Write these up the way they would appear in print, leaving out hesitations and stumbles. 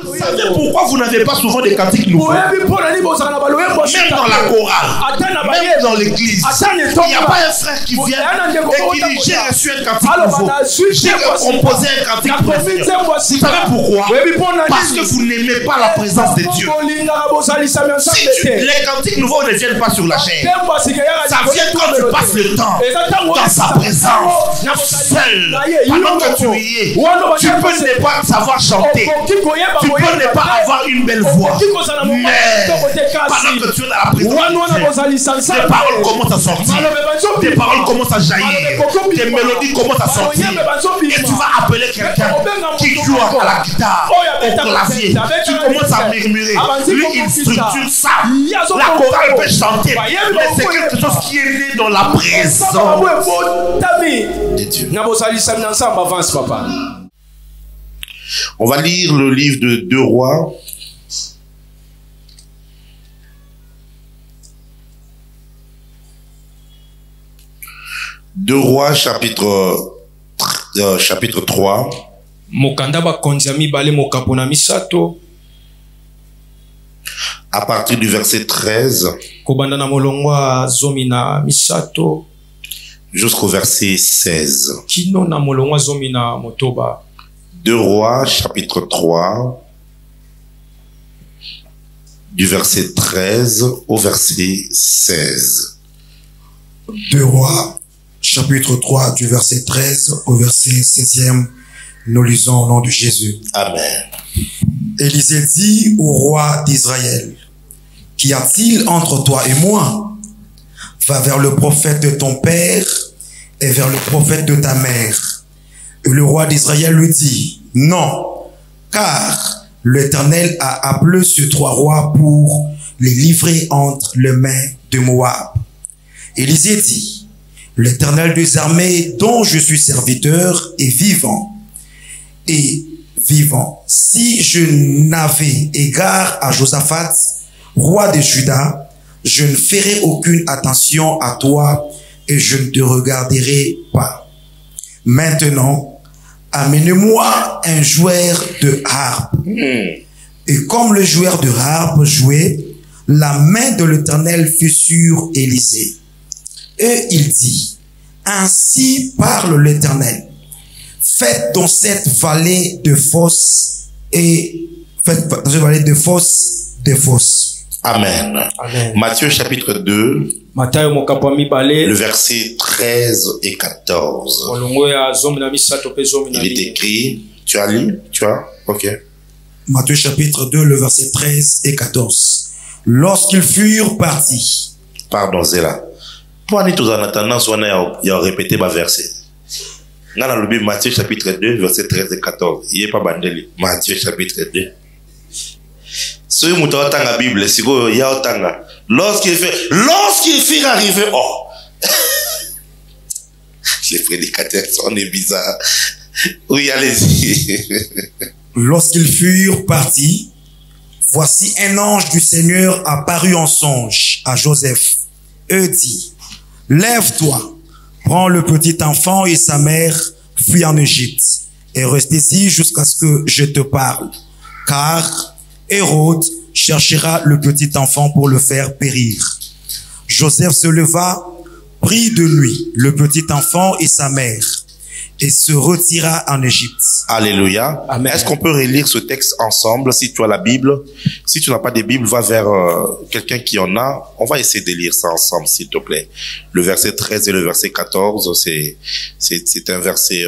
Vous savez pourquoi vous n'avez pas souvent des cantiques nouveaux? Même dans la chorale, même dans l'église, il n'y a pas un frère qui vient et qui dit j'ai reçu un cantique nouveau, j'ai composé un cantique pour le Seigneur. Vous savez pourquoi? Parce que vous n'aimez pas la présence de Dieu. Si les cantiques nouveaux ne viennent pas sur la chaîne, ça vient quand tu passes le temps dans sa présence, seul, pendant que tu y es. Tu peux ne pas savoir chanter, tu peux ne pas avoir une belle voix, mais pendant que tu es dans la présence, des paroles commencent à sortir, des paroles commencent à jaillir, des mélodies commencent à sortir, et tu vas appeler quelqu'un qui joue à la guitare, au clavier, tu commences à murmurer, lui il structure ça, la chorale peut chanter, mais c'est quelque chose qui est né dans la présence de Dieu. On va lire le livre de 2 Rois. Deux Rois, chapitre 3. À partir du verset 13 jusqu'au verset 16. 2 Rois, chapitre 3, du verset 13 au verset 16. 2 Rois, chapitre 3, du verset 13 au verset 16e, nous lisons au nom de Jésus. Amen. Élisée dit au roi d'Israël, qu'y a-t-il entre toi et moi? Va vers le prophète de ton père et vers le prophète de ta mère. Et le roi d'Israël lui dit, non, car l'Éternel a appelé ces 3 rois pour les livrer entre les mains de Moab. Élisée dit, l'Éternel des armées dont je suis serviteur est vivant. Et vivant, si je n'avais égard à Josaphat, roi de Juda, je ne ferai aucune attention à toi et je ne te regarderai pas. Maintenant, amenez-moi un joueur de harpe. Et comme le joueur de harpe jouait, la main de l'Éternel fut sur Élisée. Et il dit, ainsi parle l'Éternel. Faites dans cette vallée de fosses et faites dans cette vallée de fosses des fosses. Amen. Amen. Matthieu chapitre 2, le verset 13 et 14. Il est écrit, tu as lu? Tu as? Ok. Matthieu chapitre 2, le verset 13 et 14. Lorsqu'ils furent partis. Pardon, c'est là. Pour aller tous en attendant, il a répété ma verset. Dans le Bible, Matthieu chapitre 2, verset 13 et 14. Il n'est pas bandeli. Matthieu chapitre 2. Ce mouton dans la Bible, c'est quoi? Il y a autant. Lorsqu'il furent arrivés, oh! Les prédicateurs sont des bizarres. Oui, allez-y. Lorsqu'ils furent partis, voici un ange du Seigneur apparut en songe à Joseph et dit, lève-toi, prends le petit enfant et sa mère, fuis en Égypte et reste ici jusqu'à ce que je te parle, car Hérode cherchera le petit enfant pour le faire périr. Joseph se leva, prit de lui le petit enfant et sa mère, et se retira en Égypte. Alléluia. Est-ce qu'on peut relire ce texte ensemble si tu as la Bible? Si tu n'as pas de Bible, va vers quelqu'un qui en a. On va essayer de lire ça ensemble, s'il te plaît. Le verset 13 et le verset 14, c'est un verset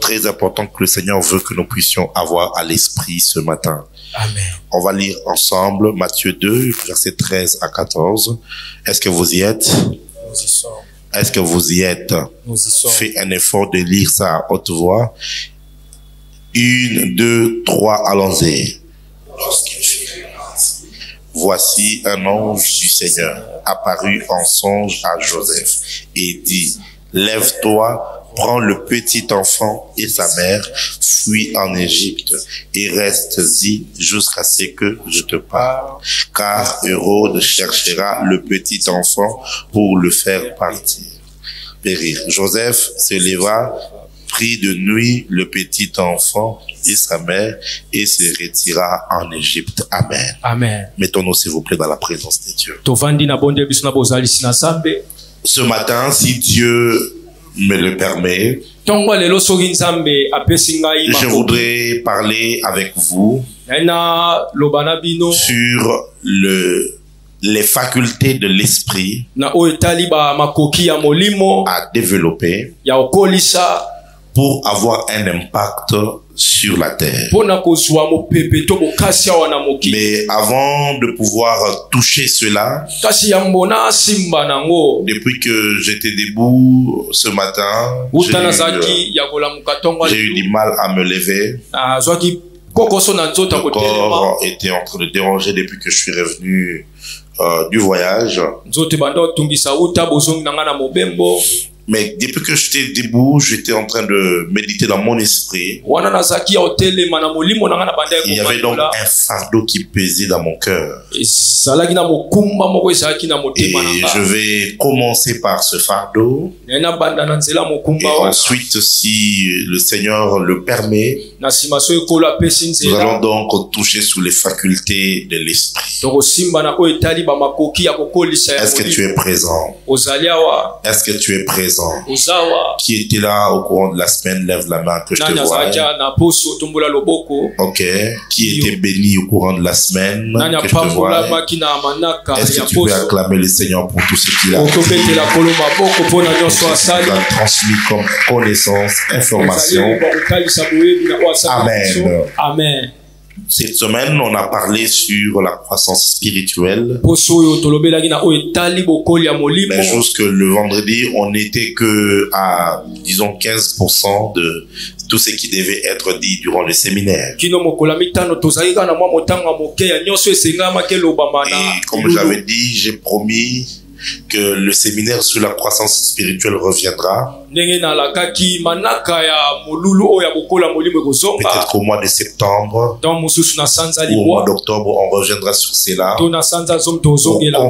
très important que le Seigneur veut que nous puissions avoir à l'esprit ce matin. Amen. On va lire ensemble Matthieu 2, verset 13 à 14. Est-ce que vous y êtes? Nous y sommes. Est-ce que vous y êtes? Nous y sommes. Fais un effort de lire ça à haute voix. 1, 2, 3, allons-y. Voici un ange du Seigneur apparu en songe à Joseph et dit, lève-toi, prends le petit enfant et sa mère, fuis en Égypte et reste-y jusqu'à ce que je te parle, car Hérode cherchera le petit enfant pour le faire partir. Périr. Joseph se leva, prit de nuit le petit enfant et sa mère et se retira en Égypte. Amen. Amen. Mettons-nous s'il vous plaît dans la présence de Dieu. Ce matin, si Dieu me le permet, je voudrais parler avec vous sur les facultés de l'esprit à développer pour avoir un impact sur la terre. Mais avant de pouvoir toucher cela, depuis que j'étais debout ce matin, j'ai eu du mal à me lever. Le corps était en train de déranger depuis que je suis revenu du voyage. Mais depuis que j'étais debout, j'étais en train de méditer dans mon esprit. Il y avait donc un fardeau qui pesait dans mon cœur. Et je vais commencer par ce fardeau. Et ensuite, si le Seigneur le permet, nous allons donc toucher sur les facultés de l'esprit. Est-ce que tu es présent? Est-ce que tu es présent? Qui était là au courant de la semaine? Lève la main que je te vois. Ok. Qui était béni au courant de la semaine que je te vois? Est-ce que tu peux acclamer le Seigneur pour tout ce qu'il a transmis comme connaissance, information? Amen. Amen. Cette semaine, on a parlé sur la croissance spirituelle. Mais juste que le vendredi, on n'était que à, disons, 15% de tout ce qui devait être dit durant le séminaire. Et comme j'avais dit, j'ai promis que le séminaire sur la croissance spirituelle reviendra. Peut-être qu'au mois de septembre ou au mois d'octobre, on reviendra sur cela pour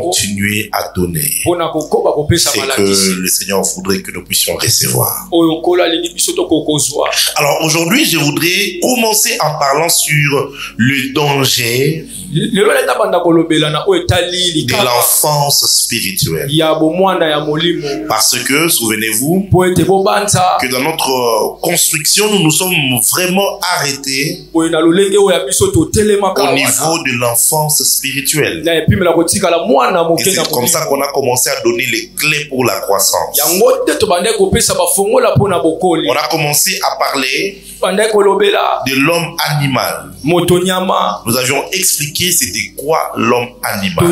continuer à donner. C'est que le Seigneur voudrait que nous puissions recevoir. Alors aujourd'hui, je voudrais commencer en parlant sur le danger de l'enfance spirituelle. Parce que, souvenez-vous, que dans notre construction, nous nous sommes vraiment arrêtés au niveau de l'enfance spirituelle. Et c'est comme ça qu'on a commencé à donner les clés pour la croissance. On a commencé à parler de l'homme animal. Nous avions expliqué c'était quoi l'homme animal.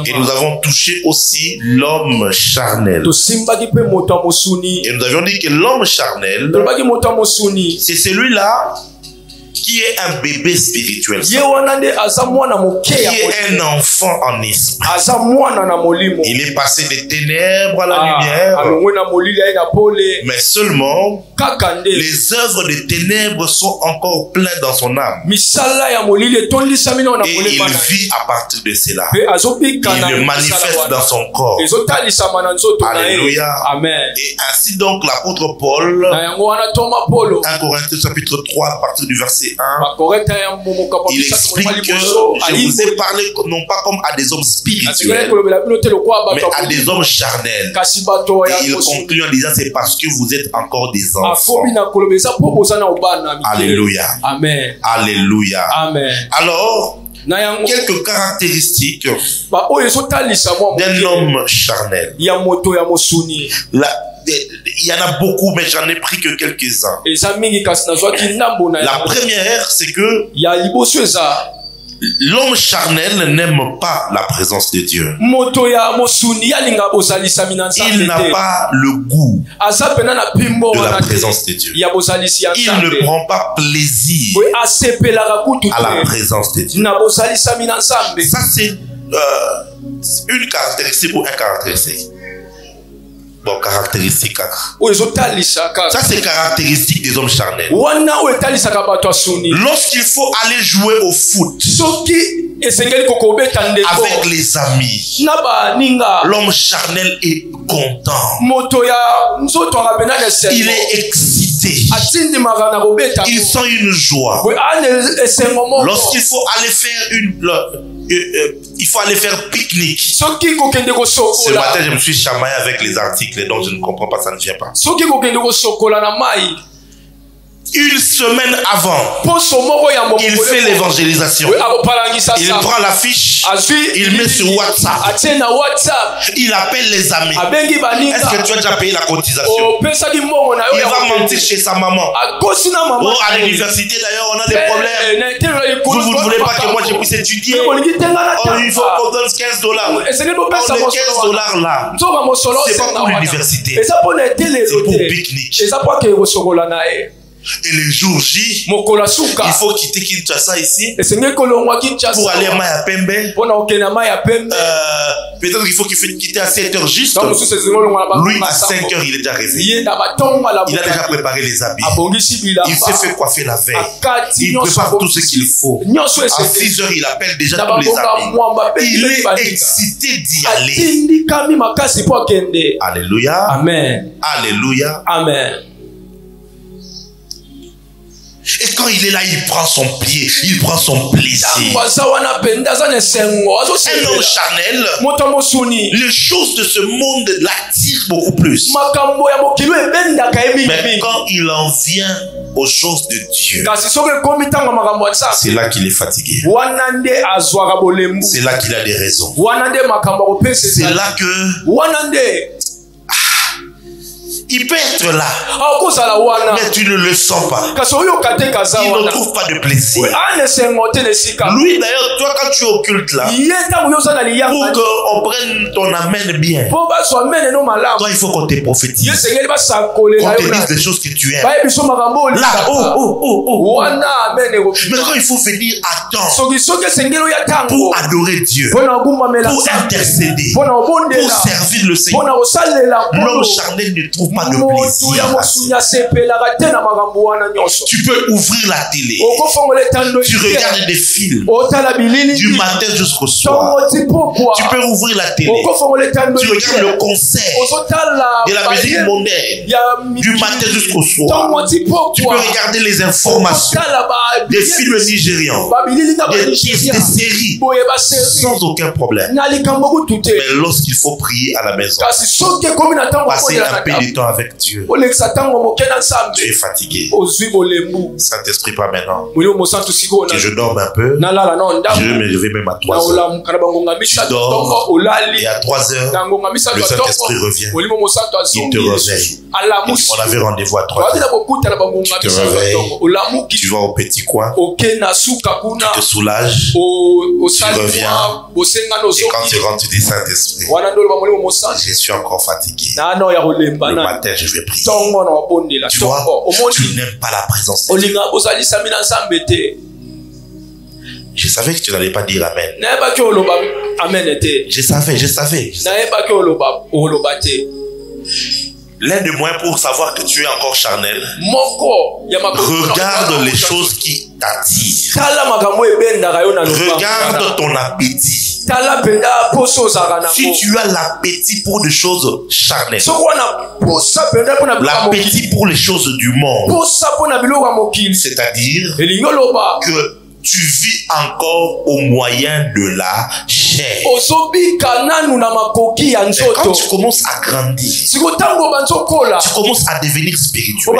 Et nous avons touché aussi l'homme charnel. Et nous avions dit que l'homme charnel, c'est celui-là qui est un bébé spirituel, qui est un enfant en esprit. Il est passé des ténèbres à la lumière, mais seulement les œuvres des ténèbres sont encore pleines dans son âme. Et il vit à partir de cela. Il le manifeste dans son corps. Alléluia. Amen. Et ainsi donc l'apôtre Paul, 1 Corinthiens chapitre 3 à partir du verset 1, il explique que je vous ai parlé non pas comme à des hommes spirituels, mais à des hommes charnels. Et il conclut en disant c'est parce que vous êtes encore des enfants. Alléluia. Amen. Alléluia. Amen. Alors, quelques caractéristiques d'un homme charnel. Il y en a beaucoup, mais j'en ai pris que quelques-uns. La première, c'est que l'homme charnel n'aime pas la présence de Dieu. Il n'a pas le goût de la présence de Dieu. Il ne prend pas plaisir à la présence de Dieu. Ça, c'est une caractéristique ou un caractéristique. Bon, caractéristique. Ça, c'est caractéristique des hommes charnels. Lorsqu'il faut aller jouer au foot, avec les amis. L'homme charnel est content. Il est excité. Il sent une joie. Lorsqu'il faut aller faire il faut aller faire pique-nique. Ce matin, je me suis chamaillé avec les articles, donc je ne comprends pas, ça ne vient pas. Une semaine avant, il fait l'évangélisation. Il prend l'affiche, il met sur WhatsApp. Il appelle les amis. Est-ce que tu as déjà payé la cotisation? Il va mentir chez sa maman. Oh, à l'université d'ailleurs, on a des problèmes. Vous ne voulez pas que moi je puisse étudier. Oh, il faut qu'on donne $15. Oh, les $15 là, c'est pas pour l'université. C'est pour pique-nique. Et le jour J, il faut quitter Kinshasa ici pour aller à Maya Pembe. Peut-être qu'il faut qu'il quitte à 7h juste. Lui, à 5h, il est déjà réveillé. Il a déjà préparé les habits. Il s'est fait coiffer la veille. Il prépare tout ce qu'il faut. À 6h, il appelle déjà tous les amis. Il est excité d'y aller. Alléluia. Amen. Alléluia. Amen. Et quand il est là, il prend son pied, il prend son plaisir. Un homme charnel, les choses de ce monde l'attirent beaucoup plus. Mais quand il en vient aux choses de Dieu, c'est là qu'il est fatigué. C'est là qu'il a des raisons. C'est là que il peut être là, mais tu ne le sens pas. Il ne trouve pas de plaisir. Lui d'ailleurs, toi quand tu occultes là, pour qu'on prenne ton amène bien, toi il faut qu'on te prophétise, qu'on te dise des choses que tu aimes. Là, mais quand il faut venir à temps pour adorer Dieu, pour intercéder, pour servir le Seigneur, l'homme charnel ne trouve pas de plaisir. Tu peux ouvrir la télé, tu regardes des films du matin jusqu'au soir. Tu peux ouvrir la télé, tu regardes le concert de la musique moderne du matin jusqu'au soir. Tu peux regarder les informations des films nigérians, des séries sans aucun problème. Mais lorsqu'il faut prier à la maison, passer un peu de temps avec Dieu, tu es fatigué. Saint-Esprit, pas maintenant. Que je dorme un peu. Je vais me lever même à 3h. Tu dors et à 3h, le Saint-Esprit revient. Il te réveille. On avait rendez-vous à 3h. Tu te réveilles. Tu vas au petit coin. Tu te soulages. Tu reviens. Et quand tu rentres, tu dis Saint-Esprit, je suis encore fatigué. Le matin, je vais prier. Tu vois, tu n'aimes pas la présence de Dieu. Je savais que tu n'allais pas dire Amen. Je savais. L'un des moyens pour savoir que tu es encore charnel, regarde les choses qui t'attirent. Regarde ton appétit. Si tu as l'appétit pour des choses charnelles, l'appétit pour les choses du monde, c'est-à-dire que tu vis encore au moyen de la chair. Et quand tu commences à grandir, tu commences à devenir spirituel,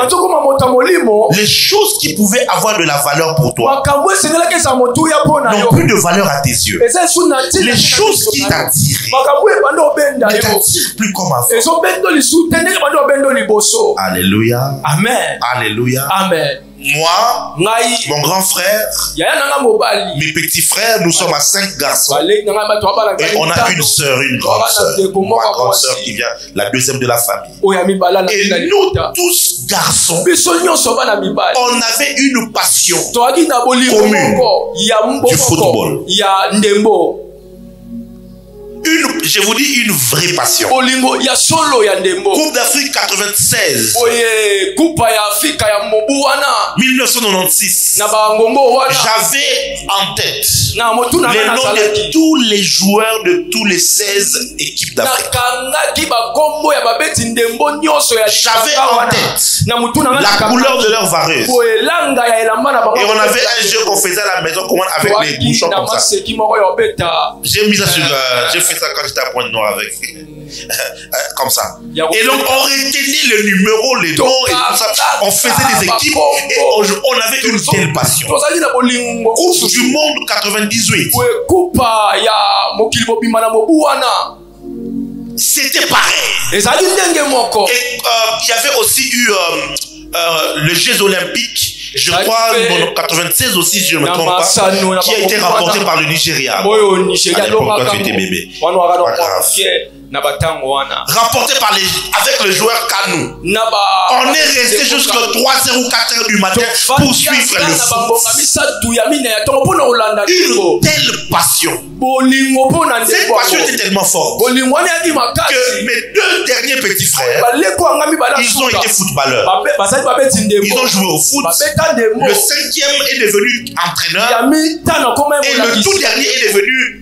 les choses qui pouvaient avoir de la valeur pour toi n'ont plus de valeur à tes yeux. Les choses qui t'attirent ne t'attirent plus comme avant. Alléluia. Amen. Alléluia. Amen. Moi, mon grand frère, mes petits frères, nous sommes à 5 garçons. Et on a une sœur, une grande sœur. Ma grande sœur qui vient, la deuxième de la famille. Et nous tous garçons, on avait une passion commune du football. je vous dis une vraie passion. Coupe d'Afrique 96. 1996. J'avais en tête les noms de tous les joueurs de tous les 16 équipes d'Afrique. J'avais en tête la couleur de leur vareuse. Et on avait un jeu qu'on faisait à la maison avec les bouchons comme ça. J'ai mis ça sur... j'ai fait ça quand j'étais à Pointe-Noire avec... comme ça. Et donc on retenait le numéro, les noms et tout ça. On faisait des équipes et on avait une telle passion. Coupe du monde 98. C'était pareil. Et il y avait aussi eu les Jeux Olympiques. Je crois en 96 aussi, si je ne me trompe pas, qui a été remporté par le Nigeria. À l'époque, quand tu étais bébé. Rapporté avec le joueur Kanou. On est resté jusqu'à 3h ou 4h du matin pour suivre le foot. Une telle passion. Cette passion était tellement forte que mes deux derniers petits frères, ils ont été footballeurs. Ils ont joué au foot. Le 5e est devenu entraîneur et le tout dernier est devenu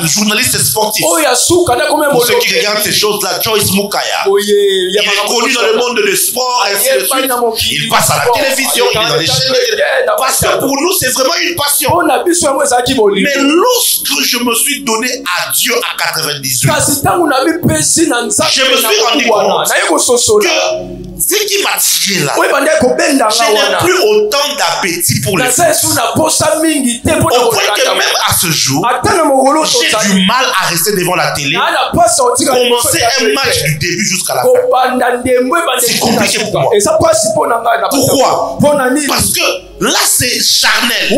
journaliste sportif. Pour ceux qui regardent ces choses-là, Joyce Mukaya. Il est connu dans le monde de sport, et ainsi de suite. Il passe à la télévision, il est dans les chaînes. Parce que pour nous, c'est vraiment une passion. Mais lorsque je me suis donné à Dieu à 98, je me suis rendu compte que ce qui m'a tiré là, je n'ai plus autant d'appétit pour les foot. Au point que même à ce jour, j'ai du mal à rester devant la télé, commencer un match du début jusqu'à la fin. C'est compliqué pour moi. Pourquoi? Parce que là c'est charnel.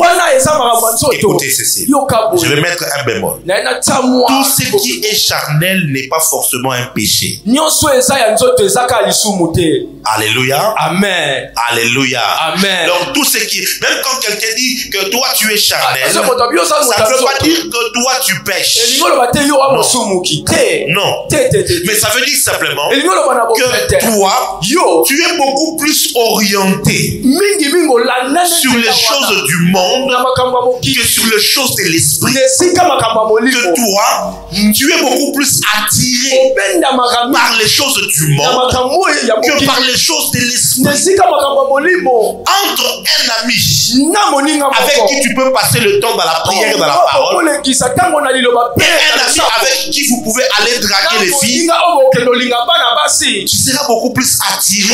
Écoutez ceci, je vais mettre un bémol. Tout ce qui est charnel n'est pas forcément un péché. Alléluia. Amen. Alléluia. Amen. Donc tout ce qui, même quand quelqu'un dit que toi tu es charnel, ça ne veut pas dire que toi tu pêches. Non. Mais ça veut dire simplement que toi, tu es beaucoup plus orienté sur les choses du monde que sur les choses de l'esprit. Que toi, tu es beaucoup plus attiré par les choses du monde que par les choses de l'esprit. Entre un ami avec qui tu peux passer le temps dans la prière et dans la parole, et un ami avec qui vous pouvez aller draguer les filles, tu seras beaucoup plus attiré.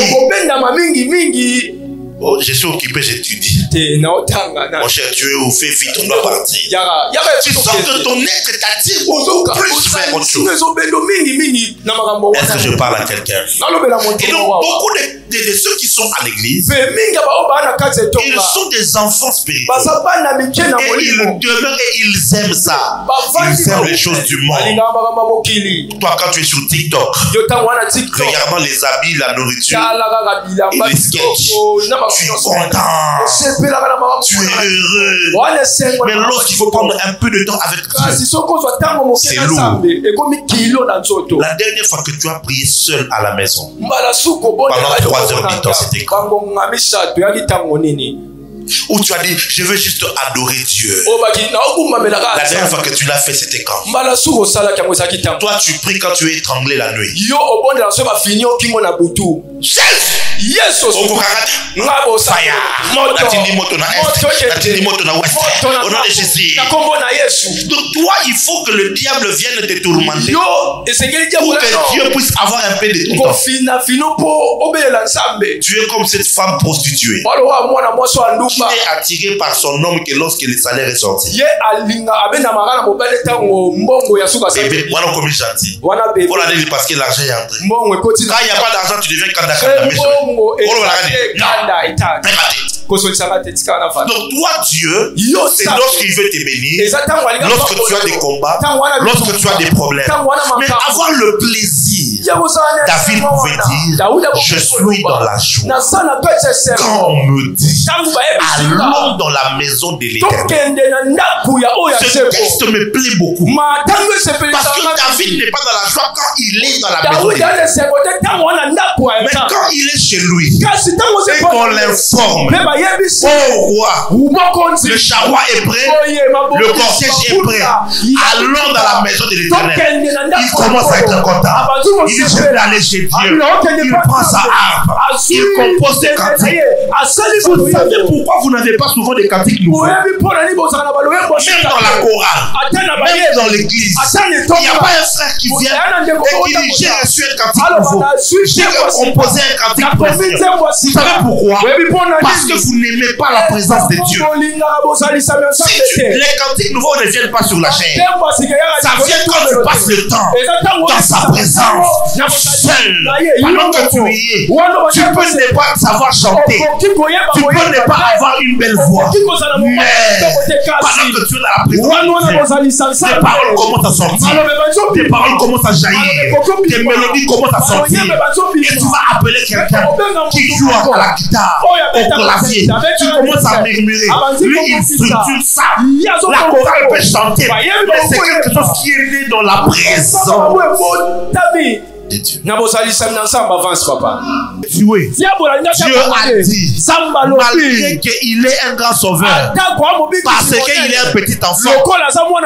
Oh, je suis occupé, j'étudie. Mon cher, tu es au fait vite, on doit partir. Tu sens que ton être t'attire beaucoup plus vers autre chose. Est-ce que je parle à quelqu'un? Et donc, beaucoup de ceux qui sont à l'église, ils sont des enfants spirituels. Et ils demeurent et ils aiment ça. Ils aiment les choses du monde. Toi, quand tu es sur TikTok, regardant les habits, la nourriture et les sketchs, tu es content, tu es heureux. Mais lorsqu'il faut prendre un peu de temps avec Dieu, c'est lourd. La dernière fois que tu as prié seul à la maison, pendant 3 heures du temps, c'était quand? Où tu as dit, je veux juste adorer Dieu. La dernière fois que tu l'as fait, c'était quand? Toi, tu pries quand tu es étranglé la nuit. Yes, donc toi, il faut que le diable vienne te tourmenter pour que Dieu puisse avoir un peu de ton temps. Tu es comme cette femme prostituée qui est attirée par son homme que lorsque le salaire est sorti. Voilà comme gentil. Parce que l'argent est entré. Quand il n'y a pas d'argent, tu deviens candidat à la maison. Donc toi, Dieu, c'est lorsqu'il veut te bénir, lorsque tu as des combats, lorsque tu as des problèmes. Mais avoir le plaisir David pouvait dire, je suis dans la joie quand on me dit, allons dans la maison de l'Éternel. Ce texte me plaît beaucoup parce que David n'est pas dans la joie quand il est dans la maison de l'Éternel, mais quand il est chez lui et qu'on l'informe, oh roi, le charroi est prêt, le cortège est prêt, allons dans la maison de l'Éternel. Il commence à être content. Il dit, je vais aller chez Dieu. Il prend sa harpe, il compose des cantiques. Vous savez pourquoi vous n'avez pas souvent des cantiques nouveaux? Même dans la chorale, même dans l'église, il n'y a pas un frère qui vient et qui dit, j'ai reçu un cantique nouveau, j'ai composé un cantique précieux. Vous savez pourquoi? Parce que vous n'aimez pas la présence de Dieu. Si les cantiques nouveaux ne viennent pas sur la chaîne, ça vient quand tu passes le temps dans sa présence, seul, pendant que tu y es. Tu peux ne pas savoir chanter, tu peux ne pas avoir une belle voix, mais pendant que tu es dans la présence, tes paroles commencent à sortir, tes paroles commencent à jaillir, tes mélodies commencent à sortir, et tu vas appeler quelqu'un qui joue à la guitare, au clavier, tu commences à murmurer, lui il structure ça, la chorale peut chanter, mais c'est quelque chose qui est né dans la présence de Dieu. Dieu a dit, malgré qu'il est un grand sauveur, parce qu'il est un petit enfant,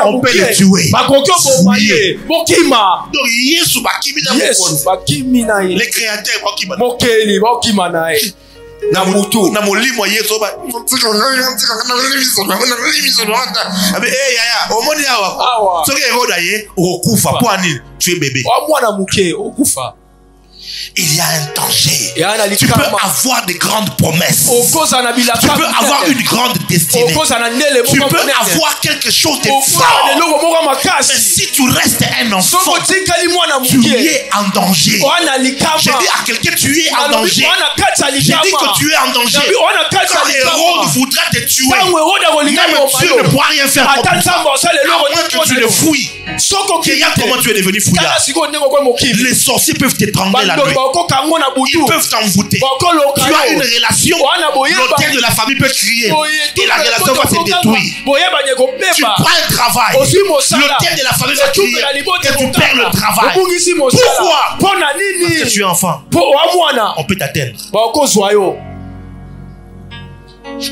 on peut le tuer. Donc, les créateurs, na molimo yeso ba abe yaya omoni awa soki eroda ye okufa po ani tu es bébé mwana muke okufa. Il y a un danger. Tu peux avoir de grandes promesses. Tu peux avoir une grande destinée. Tu peux avoir quelque chose de fort. Mais si tu restes un enfant, tu es en danger. Je dis à quelqu'un, tu es en danger. Je dis que tu es en danger. Quand Hérode voudra te tuer, même Dieu ne pourra rien faire pour toi. À moins que tu le fouilles. Regarde comment tu es devenu fouillard. Les sorciers peuvent t'étrangler la nuit. Ils peuvent t'envoûter. Tu as une relation, l'autel de la famille peut crier et la relation va se détruire. Tu prends un travail, l'autel de la famille va crier et tu perds le travail. Pourquoi? Parce que tu es enfant. On peut t'atteindre.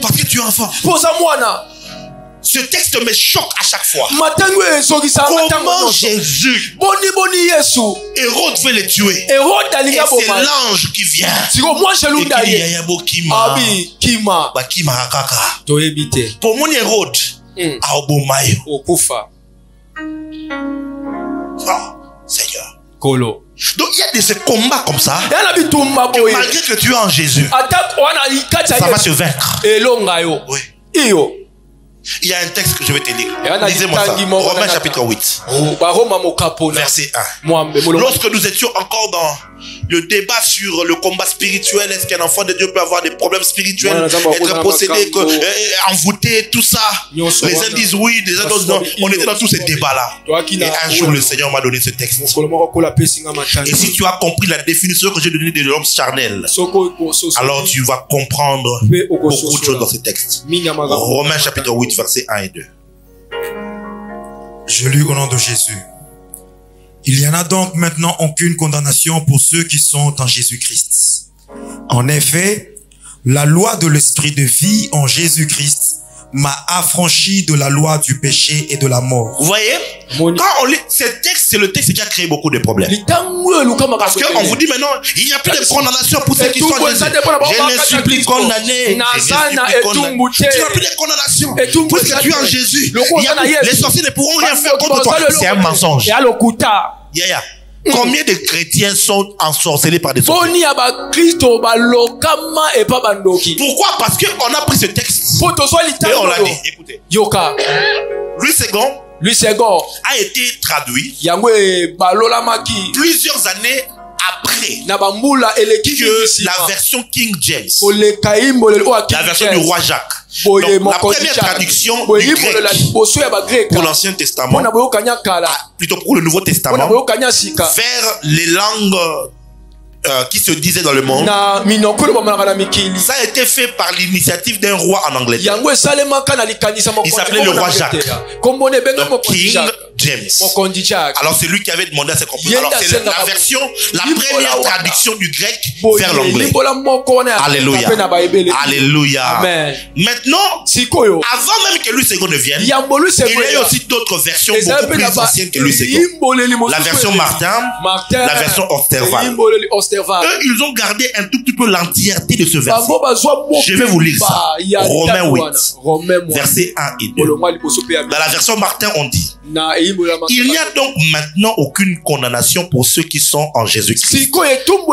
Parce que tu es enfant. Ce texte me choque à chaque fois. Comment Jésus, Hérode veut le tuer, et c'est l'ange qui vient et qui dit pour mon Hérode Seigneur. Donc il y a de ces combats comme ça que malgré que tu es en Jésus, ça va se vaincre. Oui. Il y a un texte que je vais te lire. Lisez-moi ça. Romains chapitre 8. Verset 1. Lorsque nous étions encore dans le débat sur le combat spirituel, est-ce qu'un enfant de Dieu peut avoir des problèmes spirituels, être possédé, envoûté, tout ça. Les uns disent oui, les autres non. On était dans tous ces débats-là. Et un jour, le Seigneur m'a donné ce texte. Et si tu as compris la définition que j'ai donnée de l'homme charnel, alors tu vas comprendre beaucoup de choses dans ce texte. Romains chapitre 8, versets 1 et 2. Je lis au nom de Jésus. Il n'y en a donc maintenant aucune condamnation pour ceux qui sont en Jésus-Christ. En effet, la loi de l'esprit de vie en Jésus-Christ m'a affranchi de la loi du péché et de la mort. Vous voyez, quand on lit ce texte, c'est le texte qui a créé beaucoup de problèmes. Parce qu'on vous dit maintenant, il n'y a plus de condamnation pour ceux qui sont en Jésus. Je ne suis plus condamné. Tu n'as plus de condamnation. Puisque tu es en Jésus, les sorciers ne pourront rien faire contre toi. C'est un mensonge. Yaya. Combien de chrétiens sont ensorcelés par des sorciers? Pourquoi? Parce qu'on a pris ce texte et on l'a dit. Écoutez. Louis II a été traduit plusieurs années après que la version King James, la version du roi Jacques. Donc, la première traduction du grec pour l'Ancien Testament, plutôt pour le Nouveau Testament, vers les langues qui se disaient dans le monde, ça a été fait par l'initiative d'un roi en Angleterre. Il s'appelait le roi Jacques. Donc, King James. Alors c'est lui qui avait demandé à ses compagnons. Alors c'est la version, la première traduction du grec vers l'anglais. Alléluia. Alléluia. Amen. Maintenant, avant même que Louis II ne vienne, il y a eu aussi d'autres versions beaucoup plus anciennes que Louis II. La version Martin, la version Osterval. Eux, ils ont gardé un tout petit peu l'entièreté de ce verset. Je vais vous lire ça. Romains 8, versets 1 et 2. Dans la version Martin, on dit: il n'y a donc maintenant aucune condamnation pour ceux qui sont en Jésus-Christ. Dans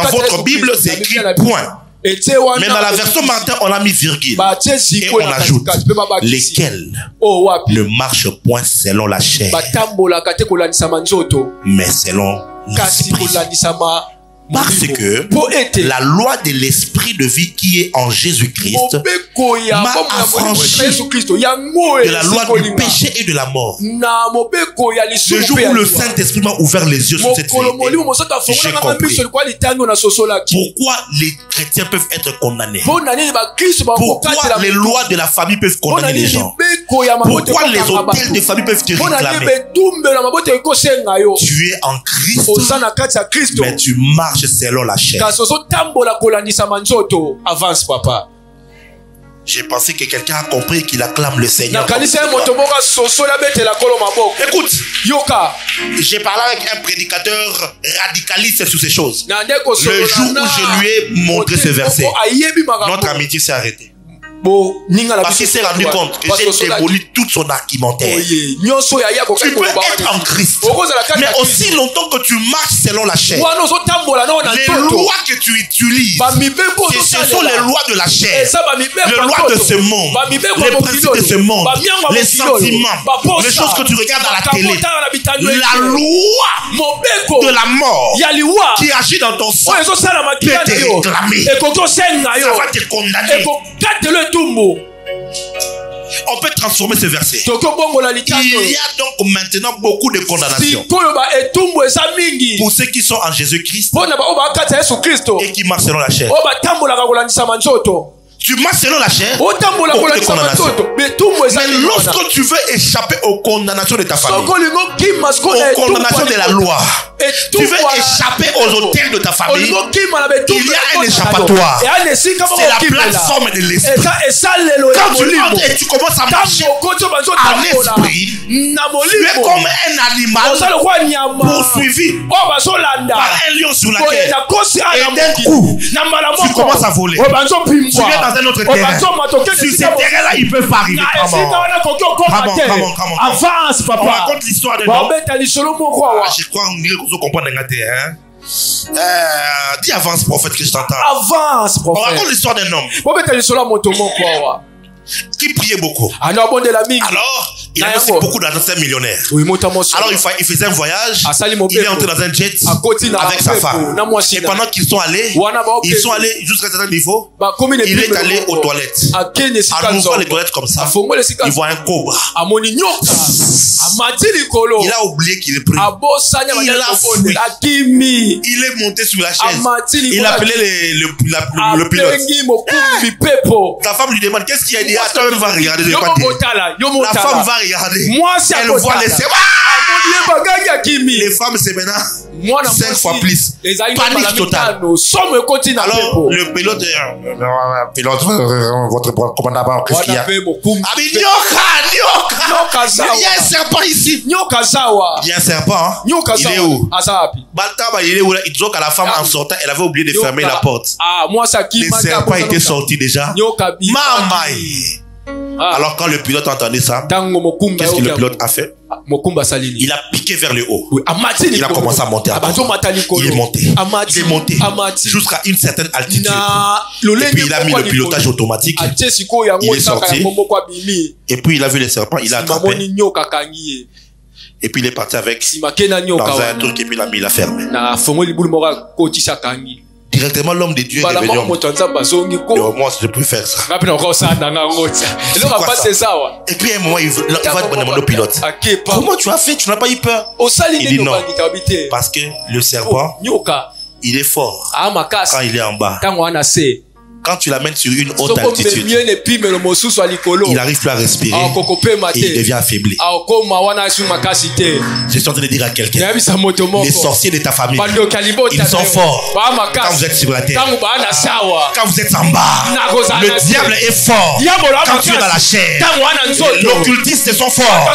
votre Bible, c'est écrit point. Mais dans la version Martin, on a mis virgule. Et on ajoute: lesquels ne marchent point selon la chair, mais selon l'esprit. Parce que la loi de l'esprit de vie qui est en Jésus-Christ m'a affranchi de la loi du péché et de la mort. Le jour où le Saint-Esprit m'a ouvert les yeux sur cette vérité, j'ai compris pourquoi les chrétiens peuvent être condamnés, pourquoi les lois de la famille peuvent condamner les gens, pourquoi les hôtels de famille peuvent te réclamer. Tu es en Christ, mais tu marches selon la chair. Avance, papa. J'ai pensé que quelqu'un a compris qu'il acclame le Seigneur. Écoute, j'ai parlé avec un prédicateur radicaliste sur ces choses. Le jour où je lui ai montré ce verset, notre amitié s'est arrêtée. Parce qu'il s'est rendu compte que j'ai démoli tout son argumentaire. Tu peux être en Christ, mais aussi longtemps que tu marches selon la chair, les lois que tu utilises, ce sont les lois de la chair, les lois de ce monde, les principes de ce monde, les sentiments, les choses que tu regardes à la télé. La loi de la mort qui agit dans ton sang peut te réclamer. Ça va te condamner. On peut transformer ce verset. Il y a donc maintenant beaucoup de condamnation pour ceux qui sont en Jésus-Christ et qui marchent selon la chair. Tu marches selon la chair, beaucoup de condamnation. Mais lorsque tu veux échapper aux condamnations de ta famille, aux condamnations de la loi, tu veux échapper aux hôtels de ta famille, il y a un échappatoire. C'est la plateforme de l'esprit. Quand tu entres et tu commences à marcher en esprit, tu es comme un animal poursuivi par un lion sur la terre. Et d'un coup, tu commences à voler. Tu viens dans un autre terrain. Sur ces terrains-là, ils peuvent pas arriver. Avance, papa. On raconte l'histoire de l'homme. Je crois qu'on comprend dans la terre. Dis avance, prophète, que je t'entends. Avance, prophète. On raconte l'histoire d'un homme qui priait beaucoup. Alors, il avait aussi beaucoup d'argent, c'est un millionnaire. Alors, il faisait un voyage. Il est entré dans un jet avec sa femme. Et pendant qu'ils sont allés jusqu'à un certain niveau, il est allé aux toilettes. En ouvrant les toilettes comme ça, il voit un cobra. Il a oublié qu'il est pris. Il est monté sur la chaise. Il a appelé le pilote. Ta femme lui demande qu'est-ce qu'il a dit. Attends, elle va regarder. La femme va regarder. Elle voit les les femmes, c'est maintenant 5 fois plus. Panique totale. Alors, le pilote, votre commandant, qu'est-ce qu'il y a? Il y a un serpent ici. Il y a un serpent. Il est où? Il est où? Il dit qu'à la femme en sortant, elle avait oublié de fermer la porte. Le serpent était sorti déjà. Mamaï. Alors quand le pilote a entendu ça, qu'est-ce que le pilote a fait? Il a piqué vers le haut. Il a commencé à monter. Il est monté jusqu'à une certaine altitude. Et puis il a mis le pilotage automatique. Il est sorti. Et puis il a vu le serpent. Il a attrapé. Et puis il est parti avec dans un truc et puis il a fermé. Directement l'homme de Dieu est devenu homme. Moi je peux faire ça. Et puis à un moment il va demander au pilote, comment tu as fait? Tu n'as pas eu peur? Il dit non, parce que le serpent il est fort quand il est en bas. Quand tu l'amènes sur une haute altitude, il n'arrive plus à respirer et il devient affaibli. Je suis en train de dire à quelqu'un, les sorciers de ta famille, ils sont forts quand vous êtes sur la terre. Quand vous êtes en bas, le diable est fort quand tu es dans la chair. L'occultiste sont forts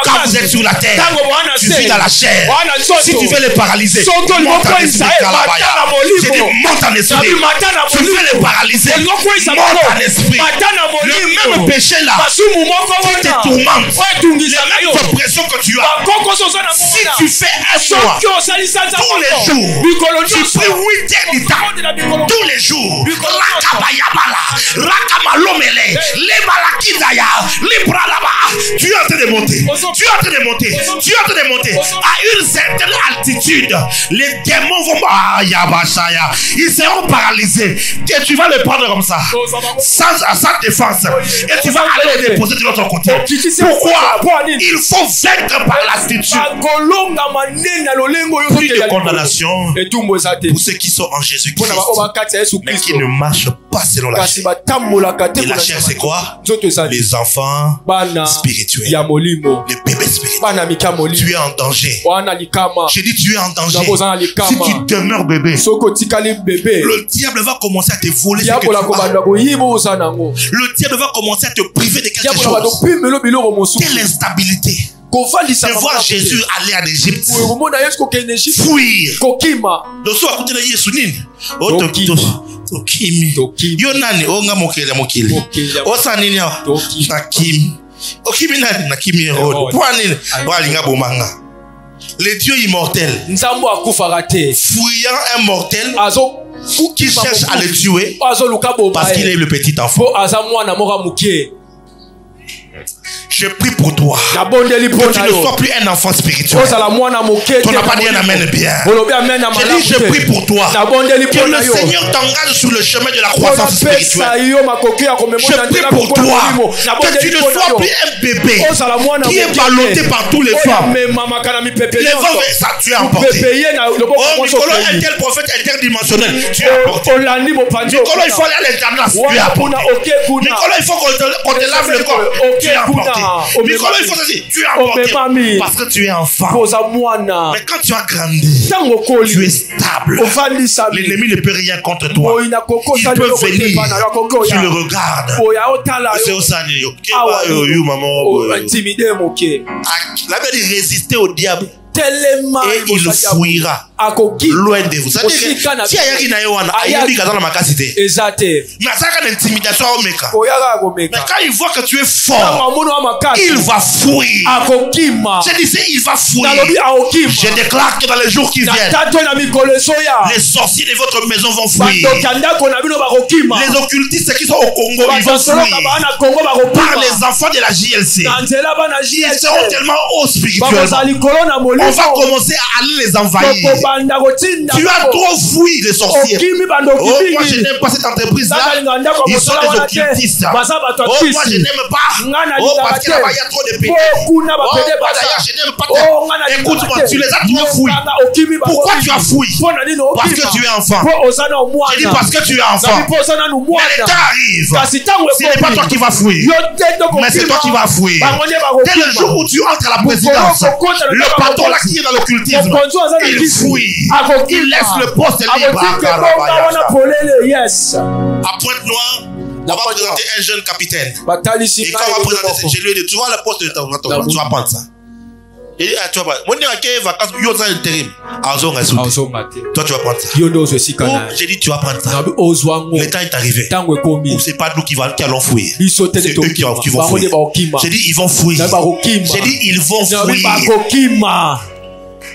quand vous êtes sur la terre. Tu vis dans la chair. Si tu veux les paralyser, monte en esprit. J'ai dit monte en esprit. Tu veux les paralyser. Monte en esprit. Le même péché là qui te tourmente, les mêmes oppressions que tu as, si tu fais un mois tous les jours, tu pries 8 heures du temps tous les jours, tu es en train de monter, tu es en train de monter, tu es en train de monter à une certaine altitude. Les démons vont ils seront paralysés et tu vas les prendre comme ça sans défense et tu vas aller les déposer de l'autre côté. Pourquoi? Il faut vaincre par l'attitude. Plus de condamnation pour ceux qui sont en Jésus-Christ mais qui ne marchent pas selon la chair. Et la chair c'est quoi? Les enfants spirituels, les bébés spirituels. Tu es en danger. J'ai dit tu es en danger. Si tu demeures bébé, le diable va commencer à te voler ce que tu as. Le diable va commencer à te priver de quelque chose. Quelle instabilité. De voir Jésus aller en Égypte, fuir. Doso à côté de Yesu nini? Tokimi. Yo nani? O nga mokele. O sa nini ya? Nakimi. Okimi nani? Nakimi road. Kwa nini? Walinga bomanga. Les dieux immortels, fouillant un mortel qui cherche à le tuer parce qu'il est le petit enfant. Je prie pour toi que tu ne sois plus un enfant spirituel. Tu n'as pas dit un amen bien. J'ai dit je prie pour toi que le Seigneur t'engage sur le chemin de la croissance spirituelle. Je prie pour toi que tu ne sois plus un bébé qui est ballotté par tous les femmes. Les femmes, ça tu es emporté. Oh Nicolas, un tel prophète interdimensionnel, tu es emporté. Nicolas, il faut aller à l'internat, tu es emporté. Nicolas, il faut qu'on te lave le corps, tu es emporté. Nicolas, il faut te dire, tu es emporté parce que tu es enfant. Mais quand tu as grandi, tu es stable. L'ennemi ne peut rien contre toi. Il peut venir, tu le regardes. C'est au Sani. La Bible dit résister au diable et il fuira loin de vous. C'est-à-dire que si il y a l'intimidation, mais quand il voit que tu es fort, il va fuir. Je disais, il va fuir. Je déclare que dans les jours qui viennent, les sorciers de votre maison vont fuir. Les occultistes qui sont au Congo, ils vont fuir. Par les enfants de la JLC, ils seront tellement hauts spirituellement. On va commencer à aller les envahir. Tu as trop fui les sorciers. Oh, moi je n'aime pas cette entreprise-là. Ils sont des occultistes. Oh, moi je n'aime pas. Oh, parce qu'il y a trop de pédés. Oh, d'ailleurs, je n'aime pas. Écoute-moi, tu les as trop fouillés. Pourquoi tu as fouillé? Parce que tu es enfant. Je dis parce que tu es enfant. Mais le temps arrive. Ce n'est pas toi qui vas fouiller, mais c'est toi qui vas fouiller. Dès le jour où tu entres à la présidence, le patron là qui est dans l'occultisme, il fouille. Il laisse le poste libre. À Pointe-Noire, on va présenter un jeune capitaine. Et quand on va présenter, je lui ai dit, tu vois le poste de ton patron, tu vas prendre ça. Il dit, tu vas prendre. Moi, je dis, vacances, il y a un intérim. Toi, tu vas prendre ça. J'ai dit, tu vas prendre ça. Le temps est arrivé. Ou c'est pas nous qui allons fouiller. C'est eux qui vont fouiller. J'ai dit, ils vont fouiller. J'ai dit, ils vont fouiller.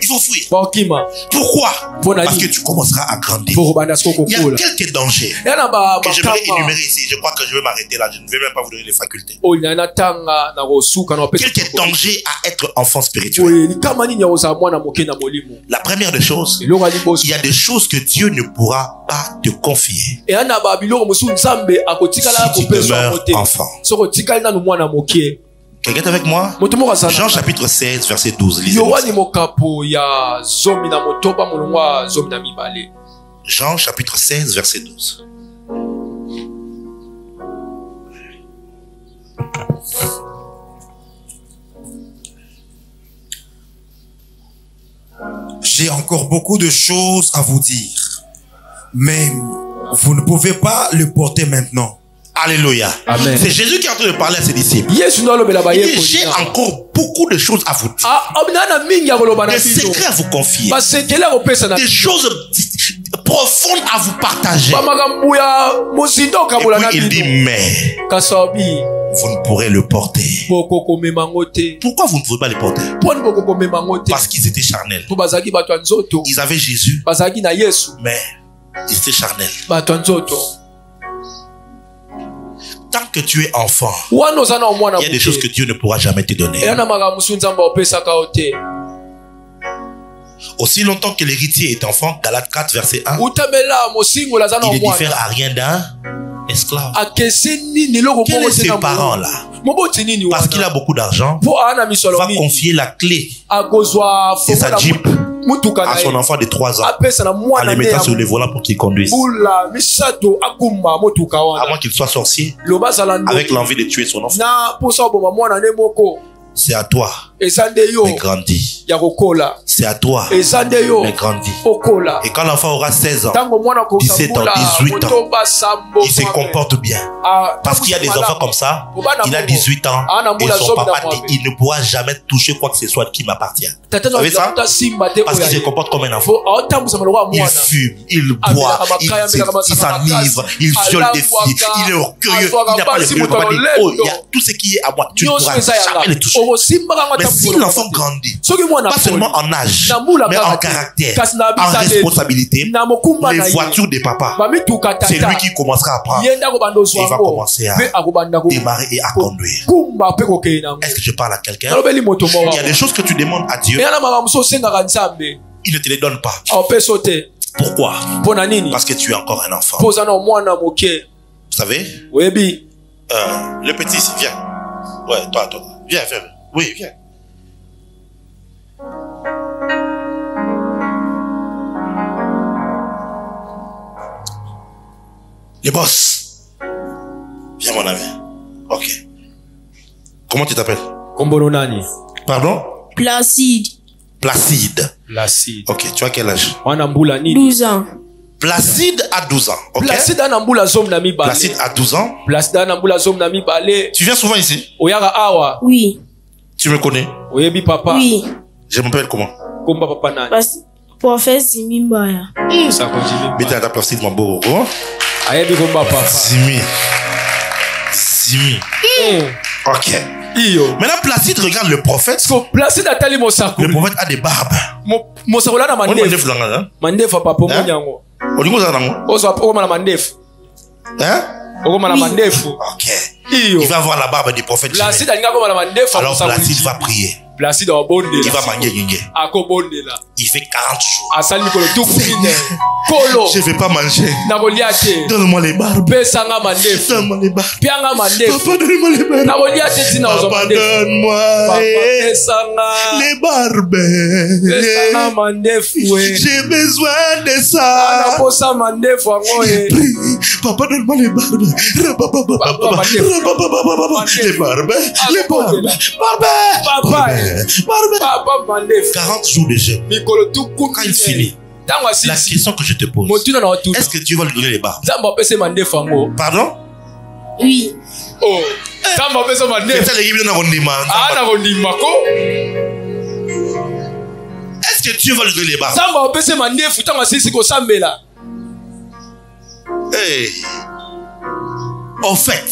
Il faut fuir. Pourquoi? Parce que tu commenceras à grandir. Il y a quelques dangers que j'aimerais énumérer ici. Je crois que je vais m'arrêter là. Je ne vais même pas vous donner les facultés. Quelques dangers à être enfant spirituel. La première des choses, il y a des choses que Dieu ne pourra pas te confier si tu demeures enfant. Quelqu'un est avec moi? Jean chapitre 16 verset 12. Jean chapitre 16 verset 12. J'ai encore beaucoup de choses à vous dire, mais vous ne pouvez pas le porter maintenant. Alléluia. C'est Jésus qui est en train de parler à ses disciples. J'ai encore beaucoup de choses à vous dire. Des secrets à vous confier. Des choses profondes à vous partager. Et puis il dit, mais vous ne pourrez le porter. Pourquoi vous ne pouvez pas le porter? Parce qu'ils étaient charnels. Ils avaient Jésus, mais ils étaient charnels. Tant que tu es enfant, il y a des choses que Dieu ne pourra jamais te donner. Aussi longtemps que l'héritier est enfant, Galates 4 verset 1, il ne diffère à rien d'un esclave. Quels sont ses parents là? Parce qu'il a beaucoup d'argent, va confier la clé de sa Jeep à son enfant de 3 ans en le mettant sur le volant pour qu'il conduise. À moins qu'il soit sorcier avec l'envie de tuer son enfant. C'est à toi de grandir. C'est à toi de grandir. Et quand l'enfant aura 16 ans, 17 ans, 18 ans, il se comporte bien. Parce qu'il y a des enfants comme ça, il a 18 ans et son papa dit il ne pourra jamais toucher quoi que ce soit qui m'appartient. Vous savez ça? Parce qu'il se comporte comme un enfant. Il fume, il boit, il s'enivre, il viole des filles, il est orgueilleux, il n'a pas le but. Papa dit oh, il y a tout ce qui est à moi, tu ne pourras jamais le toucher. Mais si l'enfant grandit, pas seulement en âge, mais en caractère, en responsabilité, les voitures des papas, c'est lui qui commencera à prendre. Il va commencer à démarrer et à conduire. Est-ce que je parle à quelqu'un? Il y a des choses que tu demandes à Dieu, il ne te les donne pas. Pourquoi? Parce que tu es encore un enfant. Vous savez? Le petit ici, viens. Ouais, toi. Viens. Oui, viens. Les boss. Viens, mon ami. Ok. Comment tu t'appelles? Pardon? Placide. Ok, tu as quel âge? 12 ans. Placide à 12 ans. Ok. Placide à 12 ans. Tu viens souvent ici? Oui. Tu me connais? Oui. Je m'appelle comment? Prophète Zimi Mbaya. Mettez à ta Placide, mon beau. Zimi. Ok. Maintenant, Placide regarde le prophète. Le prophète a des barbes. Ok. Il va voir la barbe du prophète. Alors Placide va prier. Il va manger. Il fait 40 jours. Je ne vais pas manger. Donne-moi les barbes. Donne-moi les barbes. Papa, donne-moi les barbes. Papa, donne-moi les barbes. J'ai besoin de ça. Papa, donne-moi les barbes. Les barbes. Les barbes. 40 jours de jeûne. Quand il finit, la question que je te pose, est-ce que Dieu va lui donner les barbes? Pardon? Oui. Est-ce que Dieu va lui donner les barbes? Hey. En fait,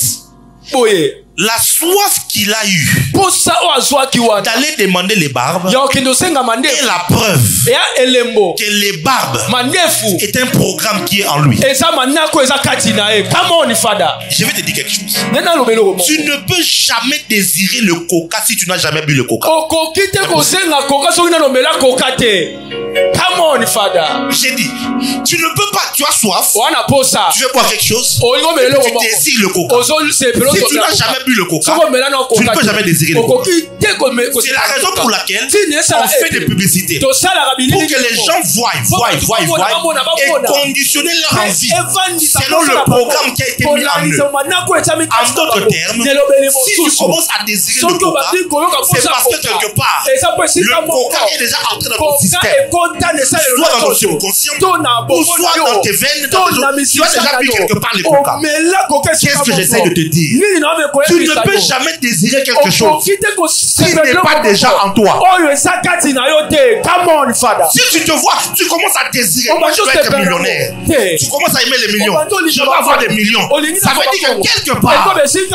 La soif qu'il a eue d'aller demander les barbes est la preuve que les barbes est un programme qui est en lui. Je vais te dire quelque chose. Tu ne peux jamais désirer le coca si tu n'as jamais bu le coca. J'ai dit, tu ne peux pas, tu as soif, tu veux boire quelque chose, tu désires le coca. Si tu n'as jamais bu le coca, tu ne peux jamais désirer le coca. C'est la raison pour laquelle on fait des publicités. Pour que les gens voient et conditionner leur envie selon le programme qui a été mis en eux. En d'autres termes, si tu commences à désirer le coca, c'est parce que quelque part, le coca est déjà entré dans ton système. Soit dans ton subconscient, ou soit dans tes veines, dans tes os. Tu as déjà bu quelque part le coca. Qu'est-ce que j'essaie de te dire? Tu ne peux jamais désirer quelque chose qui n'est pas déjà en toi. Si tu te vois, tu commences à désirer, moi je veux être millionnaire. Tu commences à aimer les millions. Je veux avoir des millions. Ça veut dire que quelque part, il y a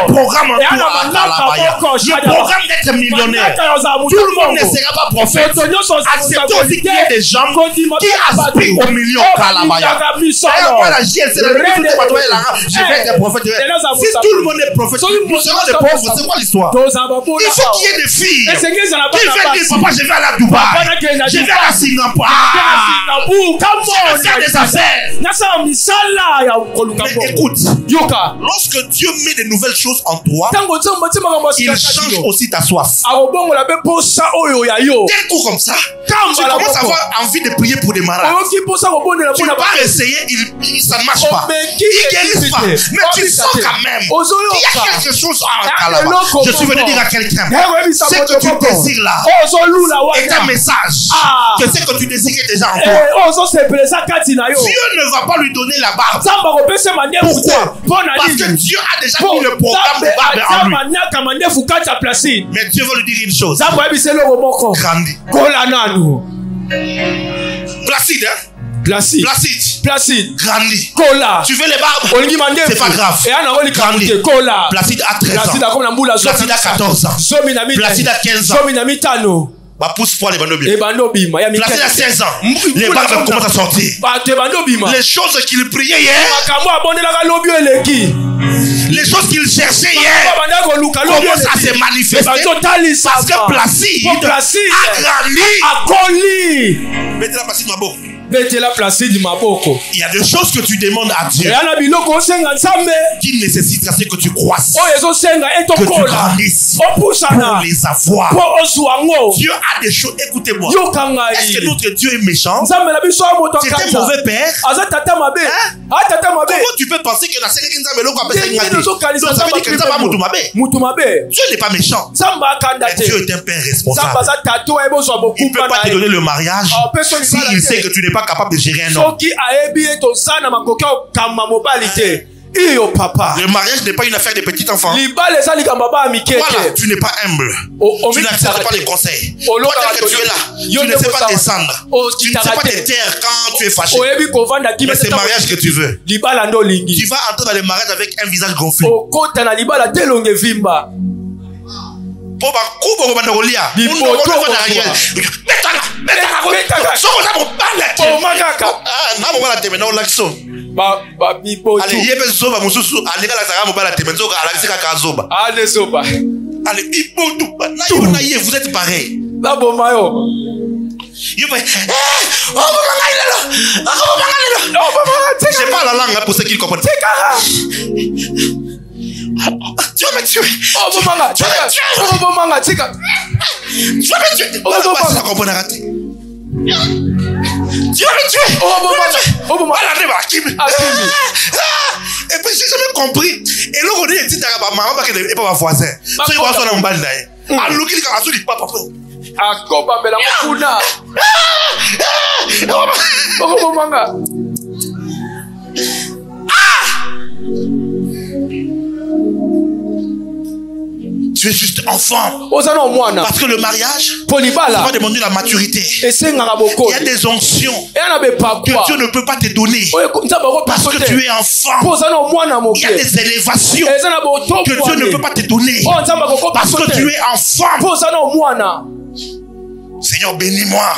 un programme en toi. Le programme d'être millionnaire. Tout le monde ne sera pas prophète. Acceptez aussi qu'il y ait des gens qui aspirent aux millions. Je vais être prophète. Si tout le monde est prophète, nous serons des pauvres. C'est quoi l'histoire? Il faut qu'il y ait des filles qui veulent dire, papa, je vais aller à Dubaï, je vais à Singapour, je vais faire des affaires. Mais écoute, lorsque Dieu met de nouvelles choses en toi, il change aussi ta soif. D'un coup comme ça, tu commences à avoir envie de prier pour des malades. Tu vas essayer, ça ne marche pas. Ils guérissent pas. Mais tu sens quand même qu'il y a quelque chose en là-bas. Je suis venu dire à quelqu'un, ce que tu désires là est un message que ce que tu désires est déjà en toi. Dieu ne va pas lui donner la barbe. Pourquoi? Parce que Dieu a déjà mis le programme de barbe en lui. Mais Dieu veut lui dire une chose. Grandis. Placide, hein? Placide. Grandis. Tu veux les barbes? C'est pas grave. Grandis. Placide a 13 ans. Placide a 14 ans. Placide a 15 ans. Pousse pour les bandobis. Placide à 16 ans. Les barbes commencent à sortir. Les choses qu'il priait hier, les choses qu'il cherchait hier commencent à se manifester parce que Placide a grandi. Mettez la Placide Maboko. Il y a des choses que tu demandes à Dieu qui nécessitent à ce que tu croisses, que tu grandisses pour les avoir. Dieu a des choses. Écoutez-moi. Est-ce que notre Dieu est méchant? C'est un mauvais père? Comment tu peux penser que la Dieu n'est pas méchant. Mais Dieu est un père responsable. Il ne peut pas te donner le mariage s'il sait que tu n'es pas capable de gérer un homme. Le mariage n'est pas une affaire de petits enfants. Voilà, tu n'es pas humble. Tu n'acceptes pas les conseils. Toi, tel que tu es là, tu ne sais pas descendre. Tu ne sais pas te taire quand tu es fâché. Mais c'est le mariage que tu veux. Tu vas entrer dans le mariage avec un visage gonflé. Vous êtes pareil. J'ai pas la langue pour ceux qui le comprennent. Tu vas me tuer. Tu vas me tuer. Et puis j'ai jamais compris. Et là on dit que tu n'as pas maman parce qu'elle n'est pas ma voisin. Tu vois ça dans mon bal d'ailleurs. Alors qu'il a dit papa. Tu es juste enfant. Parce que le mariage va demander la maturité. Il y a des onctions que Dieu ne peut pas te donner parce que tu es enfant. Il y a des élévations que Dieu ne peut pas te donner parce que tu es enfant. Seigneur, bénis-moi.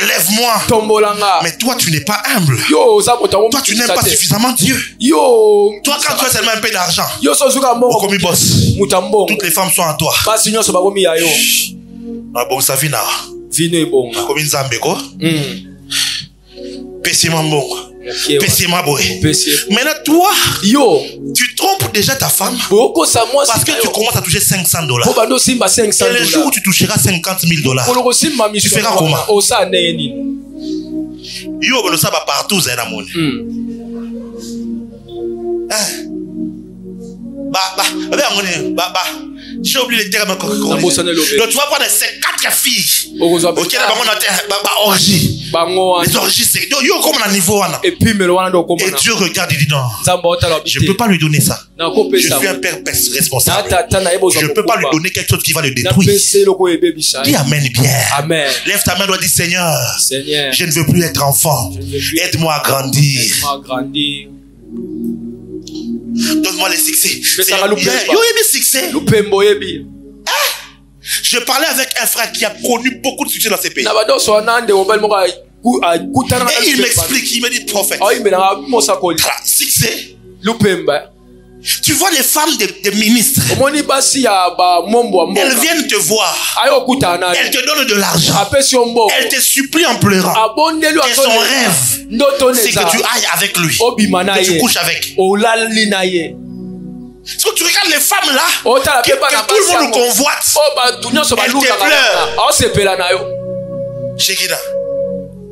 Élève-moi. Mais toi, tu n'es pas humble. Toi, tu n'aimes pas suffisamment Dieu. Toi, quand tu as seulement un peu d'argent, Okomi boss, toutes les femmes sont en toi. Bon, ça vient là. Comme une zambeko. Pessima bon. Pessima boy. Maintenant, toi, tu trompes déjà ta femme parce que tu commences à toucher $500. Et le jour où tu toucheras $50,000, tu feras comment? Yo, on le sait partout, c'est la monnaie. J'ai oublié les termes. Donc tu vas prendre ces 4 filles. Ok, là, on a orgie. Les orgies, c'est yo comme on a niveau. Et Dieu regarde et dit non, je ne peux pas lui donner ça. Je suis un père responsable. Je ne peux pas lui donner quelque chose qui va le détruire. Dis amen bien. Amen. Lève ta main et dis Seigneur, je ne veux plus être enfant. Aide-moi à grandir. Donne-moi les succès. Succès. Je parlais avec un frère qui a connu beaucoup de succès dans ces pays. Et il m'explique, il me dit prophète. Succès. Tu vois les femmes des ministres. Elles viennent te voir. Elles te donnent de l'argent. Elles te supplient en pleurant. Et son rêve, c'est que tu ailles avec lui. Que tu couches avec. Parce que tu regardes les femmes là, que tout le monde convoite. Elles te pleurent. Shekina,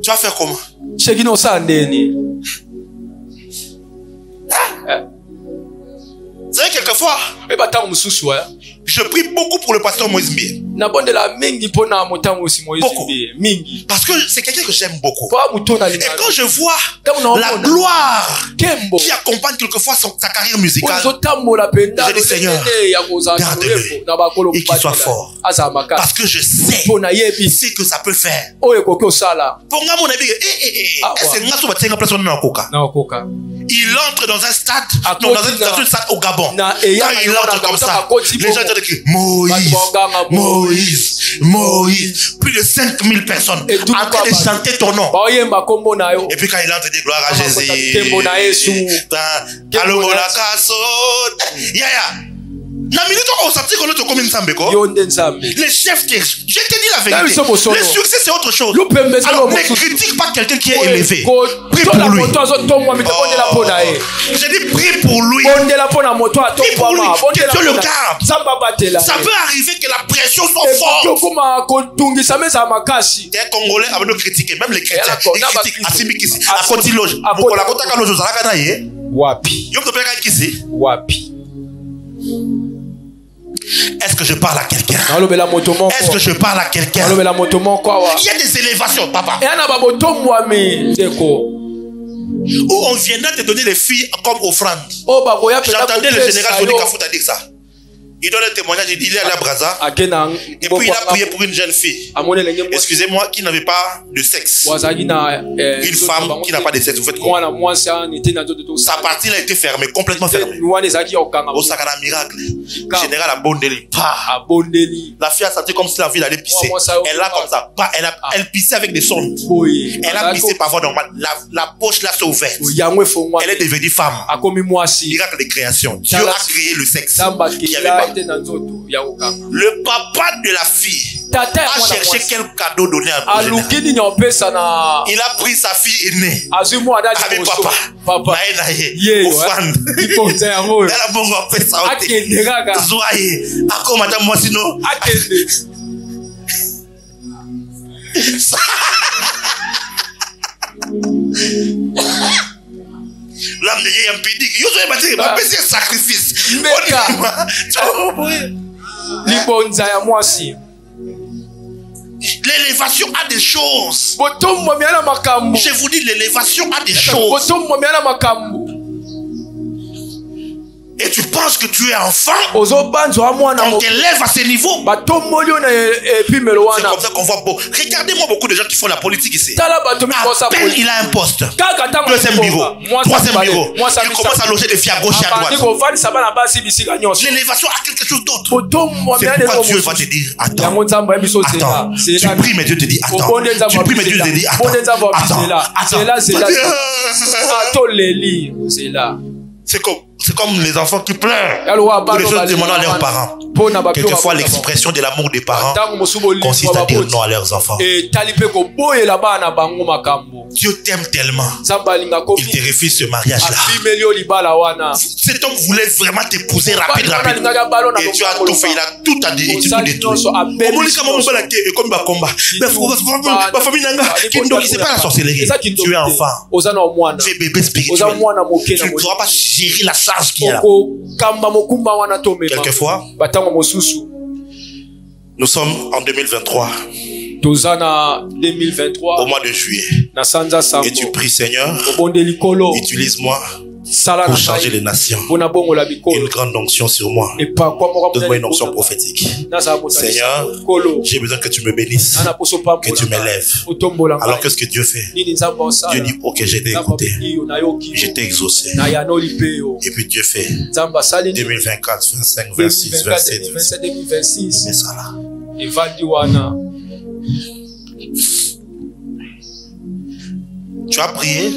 tu vas faire comment? Vous savez, quelquefois, je prie beaucoup pour le pasteur Moïse Mbie. Beaucoup. Parce que c'est quelqu'un que j'aime beaucoup. Et quand je vois la gloire qui accompagne quelquefois sa carrière musicale, je dis Seigneur, garde-le et qu'il soit fort. Parce que je sais ce que ça peut faire. Pour moi, mon avis, il entre dans un stade, dans un stade au Gabon. Quand il entre comme ça, les gens disent Moïse, Moïse, Moïse. Plus de 5000 personnes en train de chanter ton nom. Et puis quand il entre, il dit gloire à Jésus. Les chefs, je te dis la vérité. Le succès c'est autre chose. Alors ne critique pas quelqu'un qui est élevé. Prie pour lui. Je dis prie pour lui. Prie pour lui. Que Dieu le garde. Ça peut arriver que la pression soit forte. Les Congolais avaient nous critiquer, même les chrétiens. Ils critiquent Asimikisi. À côté loge. Wapi. Wapi. Est-ce que je parle à quelqu'un? Est-ce que je parle à quelqu'un? Il y a des élévations, papa. Où on viendra te donner les filles comme offrande. J'entendais le général Soni Kafouta dire ça. Il donne un témoignage, il dit il est allé à Brazza. Et puis il a prié pour une jeune fille. Excusez-moi, qui n'avait pas de sexe. Une femme qui n'a pas de sexe. Vous faites quoi? Sa partie a été fermée, complètement fermée. Au Sakana miracle. Le général a bondeli. La fille a senti comme si la ville allait pisser. Elle a comme ça. Elle pissait avec des sondes. Elle a pissé par voie normale. La poche là s'est ouverte. Elle est devenue femme. Miracle de création. Dieu a créé le sexe. Qui avait pas. Le papa de la fille a cherché quel cadeau donner à Bogena. Il a pris sa fille aînée avec papa. Offrande. Elle a bon fait ça. Zoaye. Ako madame moi sinon. L'âme de Dieu impudique. Yo soyez battu. Ma péché sacrifice. L'élévation a des choses. Je vous dis, l'élévation a des choses. Et tu penses que tu es enfant, on t'élève à ce niveau. C'est comme ça qu'on voit beau. Regardez-moi beaucoup de gens qui font la politique ici. À peine il a un poste, deuxième bureau, troisième bureau, il commence à loger des filles à gauche et à droite. L'élévation a quelque chose d'autre. C'est pourquoi Dieu va te dire, attends, tu pries mais Dieu te dit, attends, tu pries mais Dieu te dit, attends. C'est comme les enfants qui pleurent pour des choses demandant à leurs parents. Quelquefois, l'expression de l'amour des parents consiste à dire non à leurs enfants. Dieu t'aime tellement, il te refuse ce mariage-là. Cet homme voulait vraiment t'épouser rapidement. Et tu as tout fait, il a tout détruit. C'est pas la sorcellerie. Tu es enfant, tu es bébé spirituel. Tu ne pourras pas gérer la charge qu'il y a là. Quelquefois, nous sommes en 2023. Au mois de juillet. Et tu pries, Seigneur, utilise-moi pour changer les nations. Une grande onction sur moi. Donne-moi une onction prophétique. Seigneur, j'ai besoin que tu me bénisses, que tu m'élèves. Alors qu'est-ce que Dieu fait? Dieu dit, ok, j'ai été écouté, j'ai été exaucé. Et puis Dieu fait 2024, 25, 26, 27, 2026. Mais ça là. Tu as prié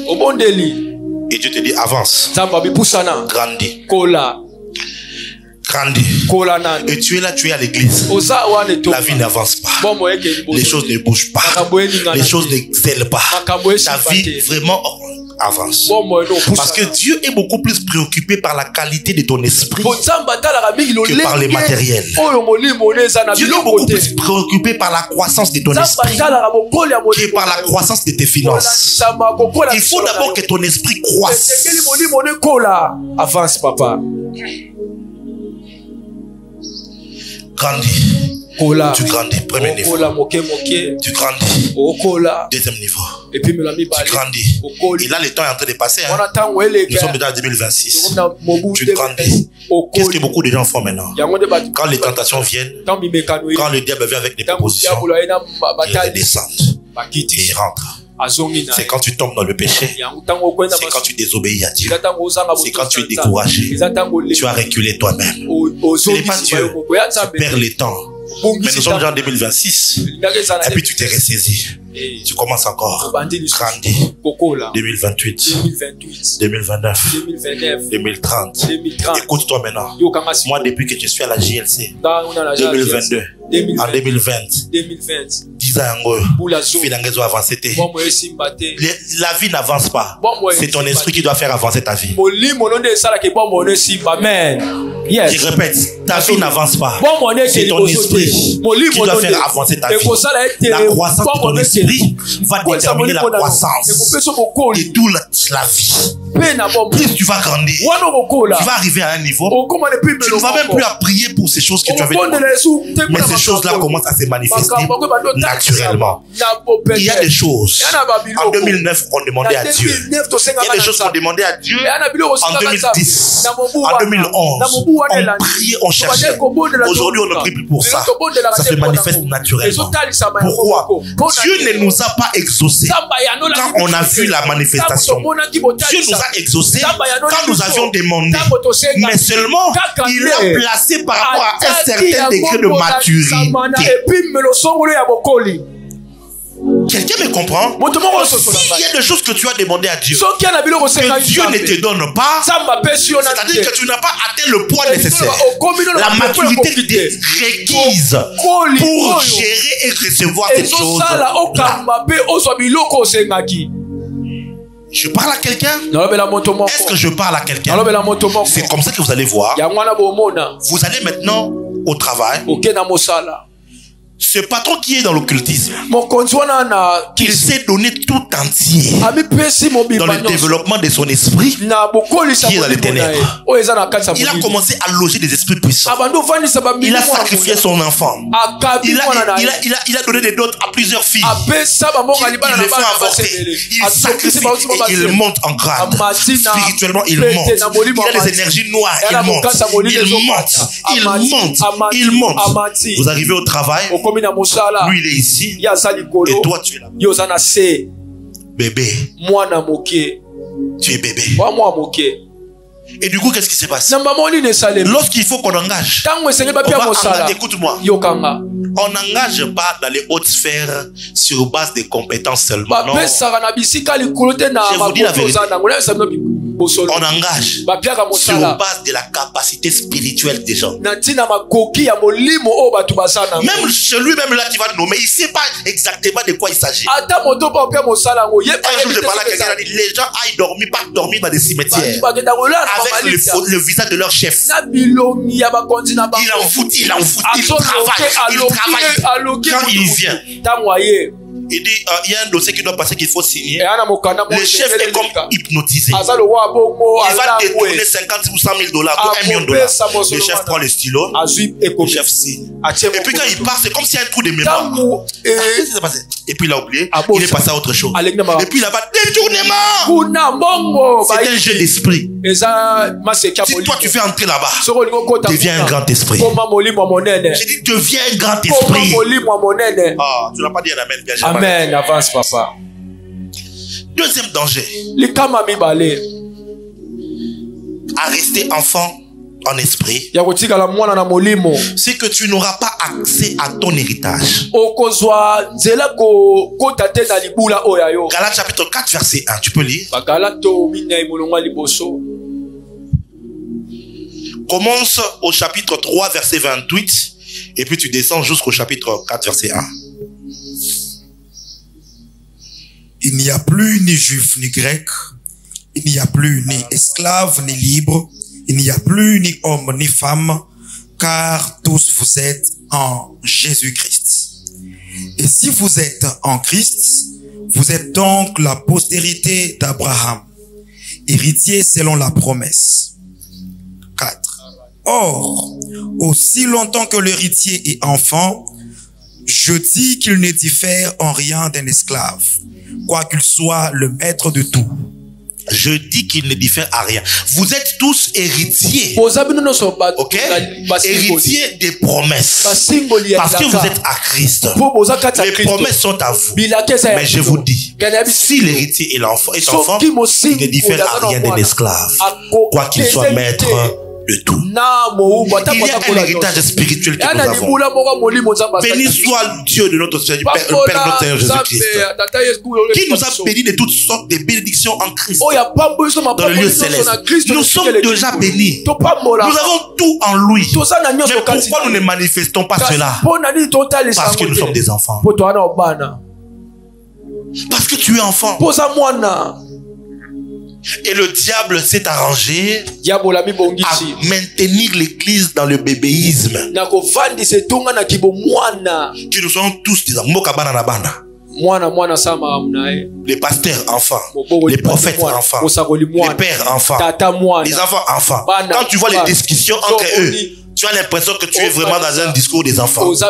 et Dieu te dit avance, grandis, grandis. Et tu es là, tu es à l'église. La vie n'avance pas, les choses ne bougent pas, les choses n'excellent pas. Ta vie vraiment avance. Parce que Dieu est beaucoup plus préoccupé par la qualité de ton esprit que par les matériels. Dieu est beaucoup plus préoccupé par la croissance de ton esprit que par la croissance de tes finances. Il faut d'abord que ton esprit croisse. Avance, papa. Grandis. Tu grandis, premier niveau. Tu grandis, deuxième niveau. Tu grandis. Et là, le temps est en train de passer. Hein. Nous sommes déjà en 2026. Tu grandis. Qu'est-ce que beaucoup de gens font maintenant? Quand les tentations viennent, quand le diable vient avec des propositions, ils descendent et ils rentrent. C'est quand tu tombes dans le péché. C'est quand tu désobéis à Dieu. C'est quand tu es découragé. Tu as reculé toi-même. Ce n'est pas Dieu. Tu perds le temps. Mais nous sommes déjà en 2026. Et puis tu t'es ressaisi. Tu commences encore. Grandis. 2028. 2029. 2030. Écoute-toi maintenant. Moi, depuis que je suis à la JLC, 2022. En 2020. 10 ans, la vie n'avance pas. C'est ton esprit qui doit faire avancer ta vie. Je répète, ta vie n'avance pas. C'est ton esprit qui doit faire avancer ta vie. La croissance de ton esprit va déterminer la croissance et toute la vie. Plus tu vas grandir, tu vas arriver à un niveau, tu ne vas même plus à prier pour ces choses que tu avais demandé. Mais ces choses-là commencent à se manifester naturellement. Il y a des choses. En 2009, on demandait à Dieu. Il y a des choses qu'on demandait à Dieu en 2010, en 2011. On priait, on cherchait. Aujourd'hui, on ne prie plus pour ça. Ça se manifeste naturellement. Pourquoi? Dieu ne nous a pas exaucés quand on a vu la manifestation. Dieu nous a exaucés quand nous avions demandé. Mais seulement, il est placé par rapport à un certain degré de maturité. Quelqu'un me comprend? S'il y a des choses que tu as demandé à Dieu, que Dieu ne te donne pas, c'est-à-dire que tu n'as pas atteint le poids nécessaire, la maturité requise pour gérer et recevoir ces choses. Je parle à quelqu'un? Est-ce que je parle à quelqu'un? C'est comme ça que vous allez voir. Vous allez maintenant au travail. Ce patron qui est dans l'occultisme, il s'est donné tout entier dans le développement de son esprit qui est dans les ténèbres. Il a commencé à loger des esprits puissants. Il a sacrifié son enfant. Il a donné des dons à plusieurs filles. Il les fait avorter. Il sacrifie et il monte en grade. Spirituellement, il monte. Il a des énergies noires. Il monte. Vous arrivez au travail. Lui, il est ici. Et toi, tu es là. Bébé. Tu es bébé. Et du coup, qu'est-ce qui se passe? Lorsqu'il faut qu'on engage, écoute-moi, on n'engage pas dans les hautes sphères sur base des compétences seulement. Non. Je vous dis la vérité. On engage sur base de la capacité spirituelle des gens. Même celui même là qui va nommer, il ne sait pas exactement de quoi il s'agit. Un jour, je parlais à quelqu'un, il a dit les gens aillent dormir, pas dormir dans des cimetières avec le visage de leur chef. Il en fout, il travaille. Quand il vient, il dit il y a un dossier qui doit passer qu'il faut signer. Le chef est comme hypnotisé. Il va détourner 50 ou 100 000 dollars ou $1 million. Le chef prend le stylo, le chef signe. Et puis quand il part, c'est comme s'il y a un trou de mémoire. Qu'est-ce qui s'est passé? Et puis il a oublié, il est passé à autre chose. Et puis là-bas, détournement. C'est un jeu d'esprit. Si toi tu fais entrer là-bas, deviens un grand esprit. J'ai dit deviens un grand esprit. Ah, tu n'as pas dit un amen. Amen, avance papa. Deuxième danger, à rester enfant en esprit, c'est que tu n'auras pas accès à ton héritage. Galates chapitre 4 verset 1, tu peux lire. Commence au chapitre 3 verset 28 et puis tu descends jusqu'au chapitre 4 verset 1. Il n'y a plus ni juif ni grec, il n'y a plus ni esclave ni libre, il n'y a plus ni homme ni femme, car tous vous êtes en Jésus-Christ. Et si vous êtes en Christ, vous êtes donc la postérité d'Abraham, héritier selon la promesse. 4. Or, aussi longtemps que l'héritier est enfant, je dis qu'il ne diffère en rien d'un esclave, quoiqu'il soit le maître de tout. Je dis qu'il ne diffère à rien. Vous êtes tous héritiers. Ok? Héritiers des promesses. Parce que vous êtes à Christ. Les promesses sont à vous. Mais je vous dis, si l'héritier est l'enfant, il ne diffère à rien d'un esclave, quoiqu'il soit maître de tout. Il y a un héritage spirituel que nous avons. Béni soit Dieu de notre Seigneur, le Père de notre Seigneur Jésus-Christ, qui nous a bénis de toutes sortes de bénédictions en Christ dans le lieu céleste. Nous sommes déjà bénis. Nous avons tout en lui. Mais pourquoi nous ne manifestons pas cela? Parce que nous sommes des enfants. Parce que tu es enfant. Et le diable s'est arrangé à maintenir l'église dans le bébéisme. Que nous sommes tous des enfants. Les pasteurs enfants, les prophètes enfants, les pères enfants, les enfants enfants. Quand tu vois les discussions entre eux, tu as l'impression que tu es vraiment dans un discours des enfants. Tu dis,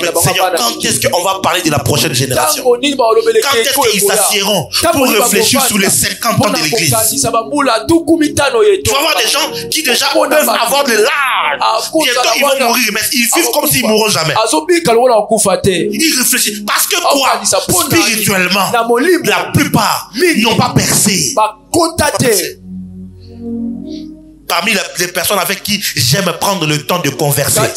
mais Seigneur, quand est-ce qu'on va parler de la prochaine génération? Quand est-ce qu'ils s'assieront pour réfléchir sur les 50 ans de l'église? Tu vas voir des gens qui déjà peuvent avoir de l'âge. Bientôt ils vont mourir, mais ils vivent comme s'ils ne mourront jamais. Ils réfléchissent. Parce que quoi? Spirituellement, la plupart n'ont pas percé. Parmi les personnes avec qui j'aime prendre le temps de converser et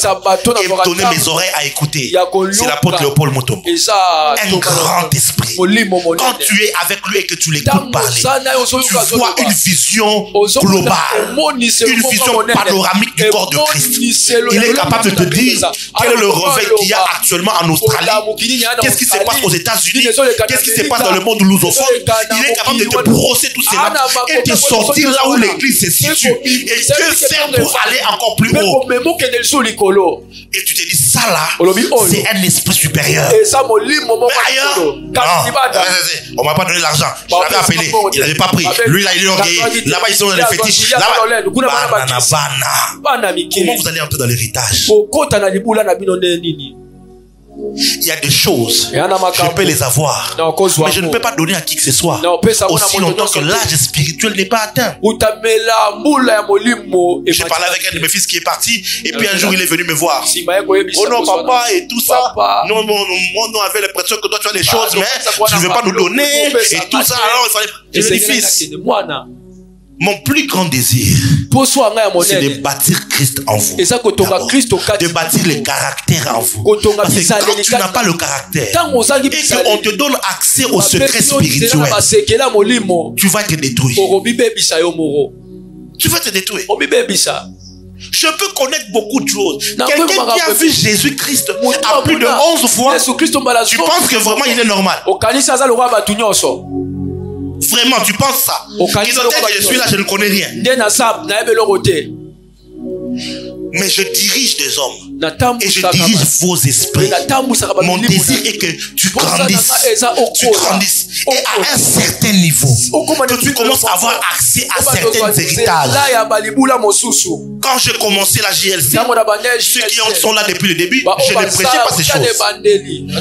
donner mes oreilles à écouter, c'est l'apôtre Léopold Mutombo. Un grand esprit. Quand tu es avec lui et que tu l'écoutes parler, tu vois une vision globale, une vision panoramique du corps de Christ. Il est capable de te dire quel est le réveil qu'il y a actuellement en Australie, qu'est-ce qui se passe aux États-Unis, qu'est-ce qui se passe dans le monde lusophone. Il est capable de te brosser tout cela et de sortir là où l'église se situe. Et Dieu fait pour aller encore plus haut. Et tu te dis, ça là, c'est un esprit supérieur. Mais ailleurs, non, on m'a pas donné l'argent. Je l'avais appelé, il n'avait pas pris. Lui là, il est orgueilleux. Là-bas, ils sont dans les fétiches. Là-bas, comment vous allez entrer dans l'héritage? Il y a des choses, je peux les avoir, mais je ne peux pas donner à qui que ce soit aussi longtemps que l'âge spirituel n'est pas atteint. J'ai parlé avec un de mes fils qui est parti, et puis un jour il est venu me voir. Oh non, papa, et tout ça. Non, on avait l'impression que toi tu as des choses, mais tu ne veux pas nous donner, et tout ça. Alors il fallait. Je lui ai dit, fils, mon plus grand désir, c'est de bâtir Christ en vous. De bâtir le caractère en vous. Parce que quand tu n'as pas le caractère et qu'on te donne accès au secret spirituel, tu vas te détruire. Tu vas te détruire. Je peux connaître beaucoup de choses. Quelqu'un qui a vu Jésus-Christ à plus de 11 fois, tu penses que vraiment il est normal? Vraiment, tu penses ça? Ils ont dit que je suis là, je ne connais rien. Mais je dirige des hommes et je dirige vos esprits. Mon désir est que tu grandisses. Tu grandisses. Et à un certain niveau, que tu commences à avoir accès à certains héritages. Quand j'ai commencé la JLC, ceux qui sont là depuis le début, je ne prêchais pas ces choses.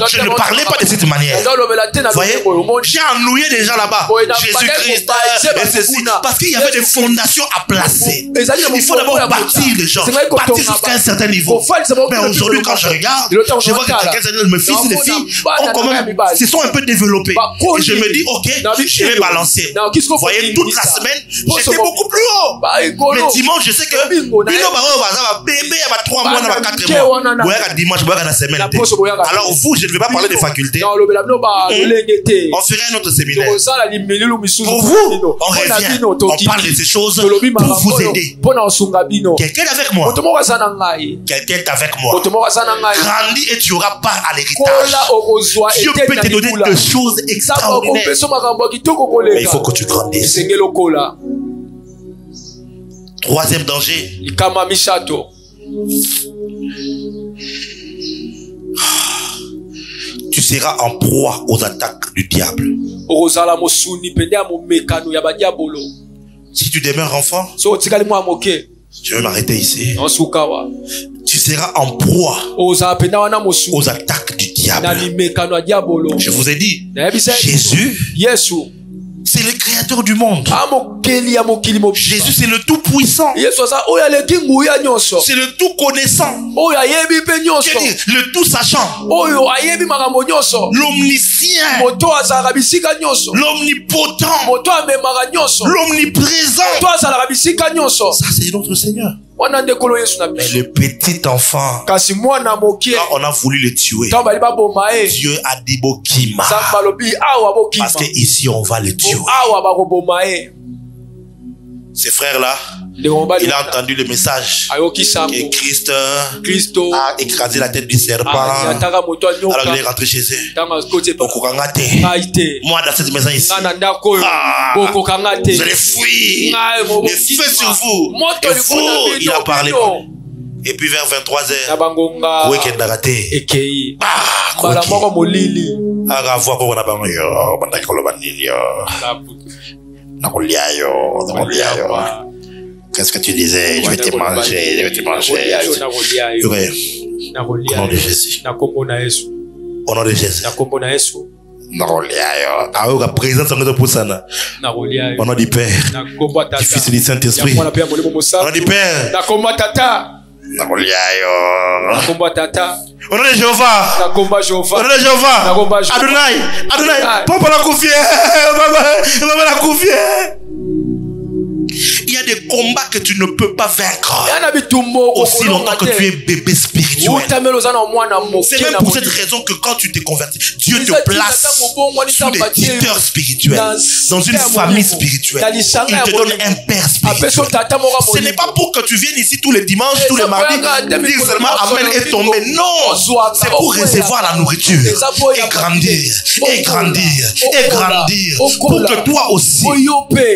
Je ne parlais pas de cette manière. Vous voyez, j'ai ennuyé des gens là-bas. Jésus-Christ et ceci. Parce qu'il y avait des fondations à placer. Il faut d'abord bâtir les gens. Bâtir jusqu'à un certain niveau. Mais aujourd'hui, quand je regarde, je vois que quelques-uns de mes fils et des filles ont quand même, se sont un peu développés. Et je me dis, ok, je vais balancer. Vous voyez, toute la semaine, j'étais beaucoup plus haut. Mais dimanche, je sais que bébé, il y a 3 mois, il y a 4 mois. Dimanche, il y a la semaine. Alors vous, je ne vais pas parler des facultés. On ferait un autre séminaire. Pour vous, on revient. On parle de ces choses pour vous aider. Quelqu'un est avec moi. Quelqu'un est avec moi. Grandis et tu auras part à l'héritage. Dieu peut te donner des choses extraordinaires. Mais il faut que tu grandisses. Troisième danger. Tu seras en proie aux attaques du diable. Si tu demeures enfant, je vais m'arrêter ici. Tu seras en proie aux attaques du diable. Je vous ai dit, Jésus, c'est le créateur du monde. Jésus, c'est le tout puissant. C'est le tout connaissant. Le tout sachant. L'omniscient. L'omnipotent. L'omniprésent. Ça, c'est notre Seigneur. Mais le petit enfant, quand on a voulu le tuer, Dieu a dit Bokima. Parce qu'ici on va le tuer. Ces frères-là, il a entendu le message que Christ a écrasé la tête du serpent. Alors il est rentré chez eux. Moi dans cette maison ici, vous allez fuir. Le feu sur vous. Et vous, il a parlé. Et puis vers 23h, qu'est-ce que tu disais? Je vais te manger, je vais te manger. Au nom de Jésus. Au nom de Jésus. Au nom du Père, du Fils et du Saint-Esprit. Au nom du Père. Au nom de Jéhovah. Au nom de Jéhovah. Adonai. Papa la confier. Papa la confier. Il y a des combats que tu ne peux pas vaincre aussi longtemps que tu es bébé spirituel. C'est même pour cette raison que quand tu t'es converti, Dieu te place sous des tuteurs spirituels, dans une famille spirituelle. Il te donne un père spirituel. Ce n'est pas pour que tu viennes ici tous les dimanches, tous les mardis, dire seulement Amen et tomber. Non, c'est pour recevoir la nourriture et grandir, et grandir, et grandir, pour que toi aussi,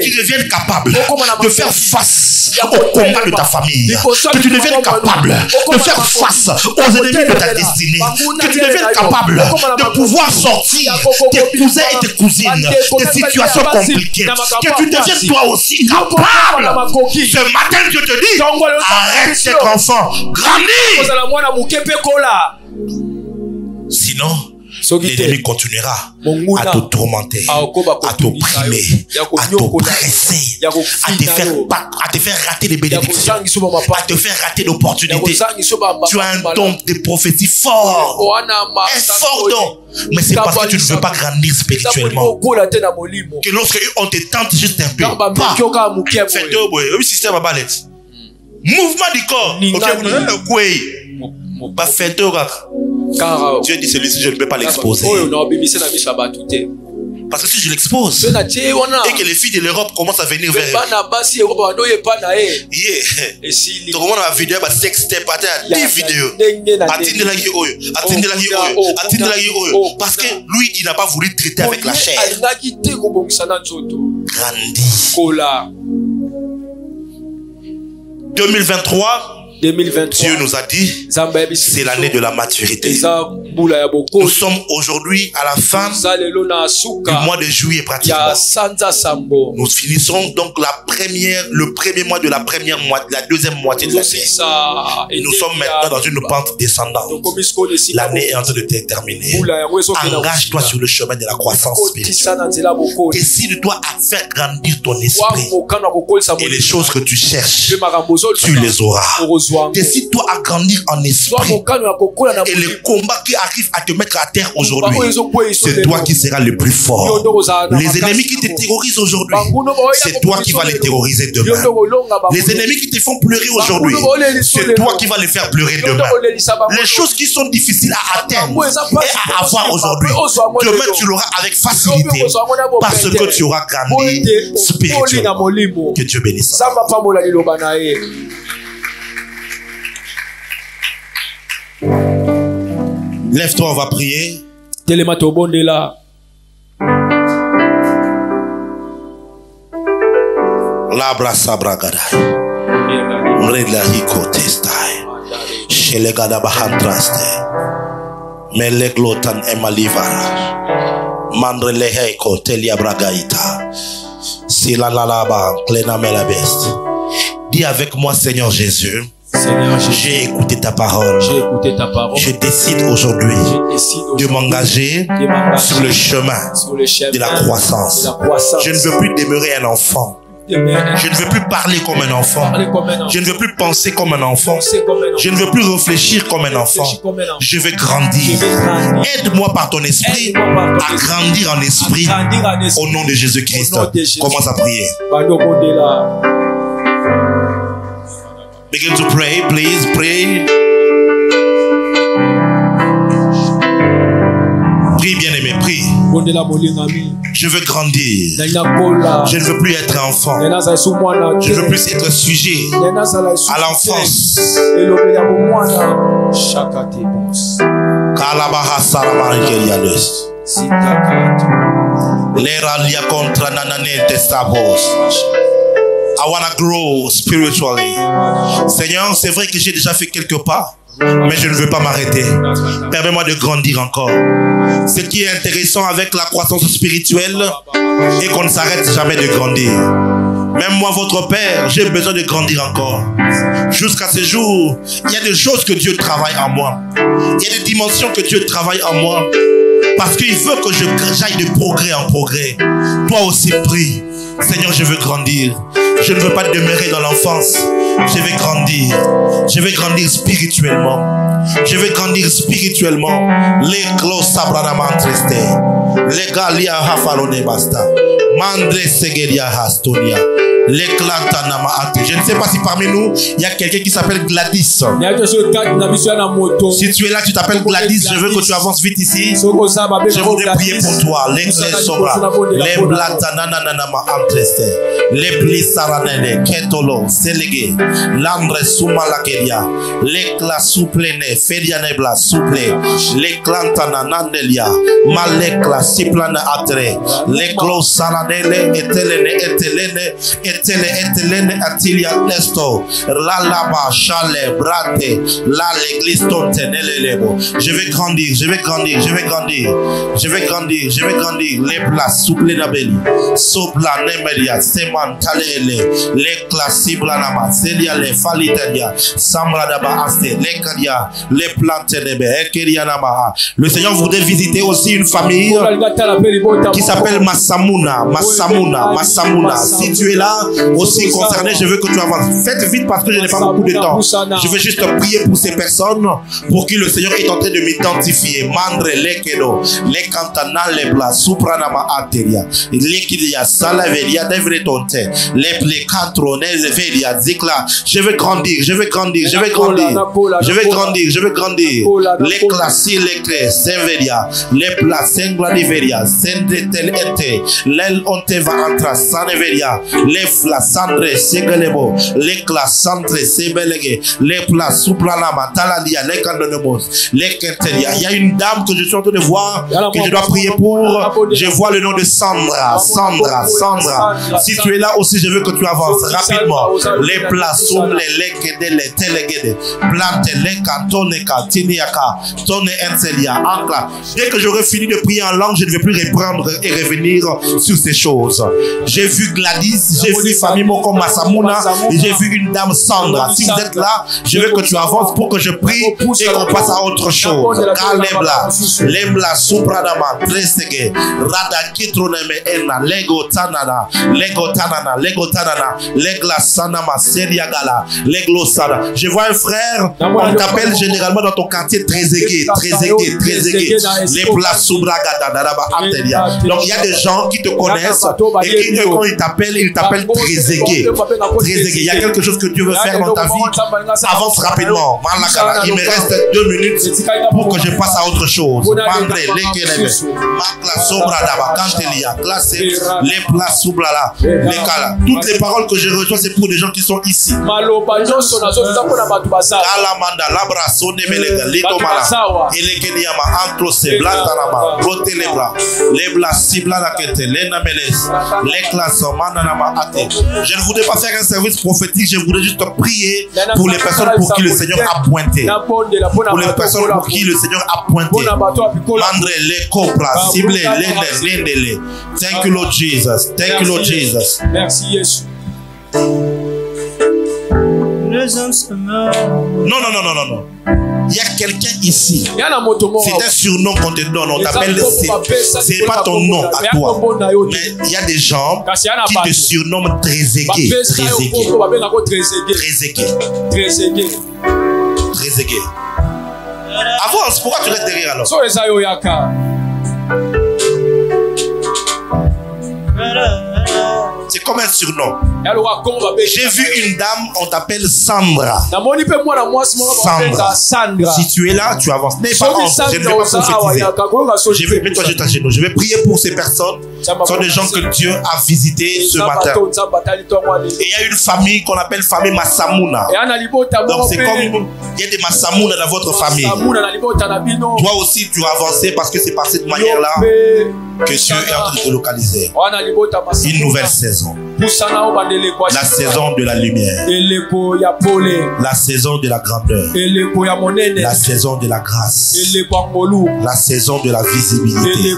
tu deviennes capable de faire face au combat de ta famille. Que tu deviennes capable de faire face aux ennemis de ta destinée. Que tu deviennes capable de pouvoir sortir tes cousins et tes cousines des situations compliquées. Que tu deviennes toi aussi capable. Ce matin, je te dis, arrête cet enfant, grandis. Sinon, l'ennemi continuera à te tourmenter, à t'opprimer, à t'oppresser, à te faire rater des bénédictions, à te faire rater d'opportunités. Tu as un don de prophétie fort, un fort don. Mais c'est parce que tu ne veux pas grandir spirituellement. Que lorsque on te tente juste un peu, mouvement du corps. Dieu dit celui-ci, je ne peux pas l'exposer. Parce que si je l'expose et que les filles de l'Europe commencent à venir vers tout le monde a vidéo, parce que lui, il n'a pas voulu traiter avec la chair. Grandis. 2023, Dieu nous a dit, c'est l'année de la maturité. Nous sommes aujourd'hui à la fin du mois de juillet pratiquement. Nous finissons donc le premier mois de la deuxième moitié de l'année. Nous sommes maintenant dans une pente descendante. L'année est en train de se terminer. Engage-toi sur le chemin de la croissance spirituelle. Décide-toi à faire grandir ton esprit. Et les choses que tu cherches, tu les auras. Décide-toi à grandir en esprit. Et les combats qui arrivent à te mettre à terre aujourd'hui, c'est toi qui seras le plus fort. Les ennemis qui te terrorisent aujourd'hui, c'est toi qui vas les terroriser demain. Les ennemis qui te font pleurer aujourd'hui, c'est toi qui vas les faire pleurer demain. Les choses qui sont difficiles à atteindre et à avoir aujourd'hui, demain tu l'auras avec facilité parce que tu auras grandi spirituellement. Que Dieu bénisse. Lève-toi, on va prier. Labra sabragada. Mredla hiko testai. Shelegada bahantraste. Meleglotan emalivara. Mandrele heiko telia bragaita. Silalalaba plena melabest. Dis avec moi, Seigneur Jésus. Seigneur Jésus, j'ai écouté ta parole. Je décide aujourd'hui de m'engager sur le chemin de la croissance. Je ne veux plus demeurer un enfant. Je ne veux plus parler comme un enfant. Je ne veux plus penser comme un enfant. Je ne veux plus réfléchir comme un enfant. Je veux grandir. Aide-moi par ton esprit à grandir en esprit au nom de Jésus-Christ. Commence à prier. Begin to pray, please pray. Prie, bien-aimé, prie. Je veux grandir. Je ne veux plus être enfant. Je ne veux plus être sujet à l'enfance. I want to grow spiritually. Seigneur, c'est vrai que j'ai déjà fait quelques pas, mais je ne veux pas m'arrêter. Permets-moi de grandir encore. Ce qui est intéressant avec la croissance spirituelle est qu'on ne s'arrête jamais de grandir. Même moi, votre Père, j'ai besoin de grandir encore. Jusqu'à ce jour, il y a des choses que Dieu travaille en moi. Il y a des dimensions que Dieu travaille en moi. Parce qu'il veut que j'aille de progrès en progrès. Toi aussi, prie. Seigneur, je veux grandir. Je ne veux pas demeurer dans l'enfance. Je vais grandir. Je vais grandir spirituellement. Je vais grandir spirituellement. Les clos sabranaman triste. Les galia hafalone basta. Mandre segeria hastonia. Je ne sais pas si parmi nous il y a quelqu'un qui s'appelle Gladys. Si tu es là, tu t'appelles Gladys, je veux que tu avances vite ici. Je voudrais prier pour toi. Les sobra, les blatanananama antreste, les blisaranene, ketolo, selege, l'andre sumalakeria, les clas souplene, ferianebla souple, les clantananandelia, malekla siplana atre, les clos saranele, etelene, etelene, etele etelene atilia nesto lalaba chale brate la l'église tontenelelebo. Je vais grandir, je vais grandir, je vais grandir, je vais grandir, je vais grandir. Les places souple d'abeli, sopla nemelia, seman talele, les classes siblanama, selia les falitalia, sambra daba aste, les kadia, les plantes nebe, ekeria nama. Le Seigneur voudrait visiter aussi une famille qui s'appelle Massamuna. Si tu es là aussi concerné, je veux que tu avances. Faites vite parce que je n'ai pas beaucoup de temps. Je veux juste prier pour ces personnes pour qui le Seigneur est en train de m'identifier. Mandre lekedo, les cantana les blas, supranama ateria, les kidia salavelia devretonte, les cantrones velia zikla. Je veux grandir, je veux grandir, je veux grandir, je veux grandir, je veux grandir. Les classis, les clés, severia, les places, sengla sendetel ete, l'el onte va entra saneveria, les flasandre segelebo, les clasandre sebelege, les places supranama talalia, les candonomos, les kentelia. Il y a une dame que je suis en train de voir, que je dois prier pour. Je vois le nom de Sandra. Si tu es là aussi, je veux que tu avances rapidement. Les places sont les kede, les telegede, plante les cantone katiniaka, tonne enselia, ancla. Dès que j'aurai fini de prier en langue, je ne vais plus reprendre et revenir sur ces choses. J'ai vu Gladys, j'ai vu famille Moko Massamuna et j'ai vu une dame Sandra. Si vous êtes là, je veux que tu avances pour que je prie et qu'on passe à autre chose. Kalebla, Lembla Supradama, Tresege, Rada Kitroneme Ena, Lego Tanana, Legla Sanama, Seriagala, Leglo Sana. Je vois un frère, on t'appelle généralement dans ton quartier Trezegué. Les places Subragada, Daraba Antelia. Donc il y a des gens qui te connaissent et qui, quand ils t'appellent Trezegué. Il y a quelque chose que Dieu veut faire dans ta vie. Avance rapidement. Il me reste 2 minutes pour que je passe à autre chose. Toutes les paroles que je reçois, c'est pour des gens qui sont ici. Je ne voudrais pas faire un service prophétique, je voudrais juste prier pour les personnes pour qui le Seigneur a pointé. Pour les personnes pour qui le Seigneur a pointé. Mandre les copras, ciblé les. Thank you, Lord Jesus. Thank you, Lord Jesus. Merci, Jésus. Non. Il y a quelqu'un ici. C'est un surnom qu'on te donne. On t'appelle. C'est pas ton nom à toi. Mais il y a des gens qui te surnomment Trezegué. Avance, pourquoi tu restes derrière alors? C'est comme un surnom. J'ai vu une dame, on t'appelle Sandra. Si tu es là, tu avances. Je ne vais pas prophétiser. Mets-toi juste à genoux. Je vais prier pour ces personnes. Ce sont des gens que Dieu a visités ce matin. Et il y a une famille qu'on appelle famille Massamuna. Donc c'est comme il y a des Massamuna dans votre famille. Toi aussi tu as avancé parce que c'est par cette manière-là que Dieu est en train de te localiser. Une nouvelle saison. La saison de la lumière. La saison de la grandeur. La saison de la grâce. La saison de la visibilité.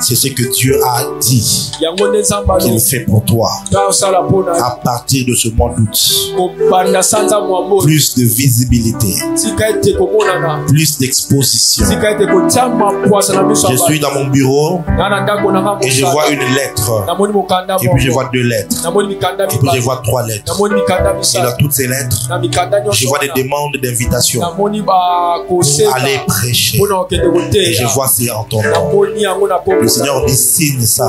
C'est ce que Dieu a dit qu'il fait pour toi. À partir de ce mois d'août, plus de visibilité, plus d'exposition. Je suis dans mon bureau et je vois une lettre. Et puis je vois 2 lettres. Et puis je vois 3 lettres. Et dans toutes ces lettres, je vois des demandes d'invitation pour aller prêcher. Et je vois c'est en ton nom. Le Seigneur dit signe ça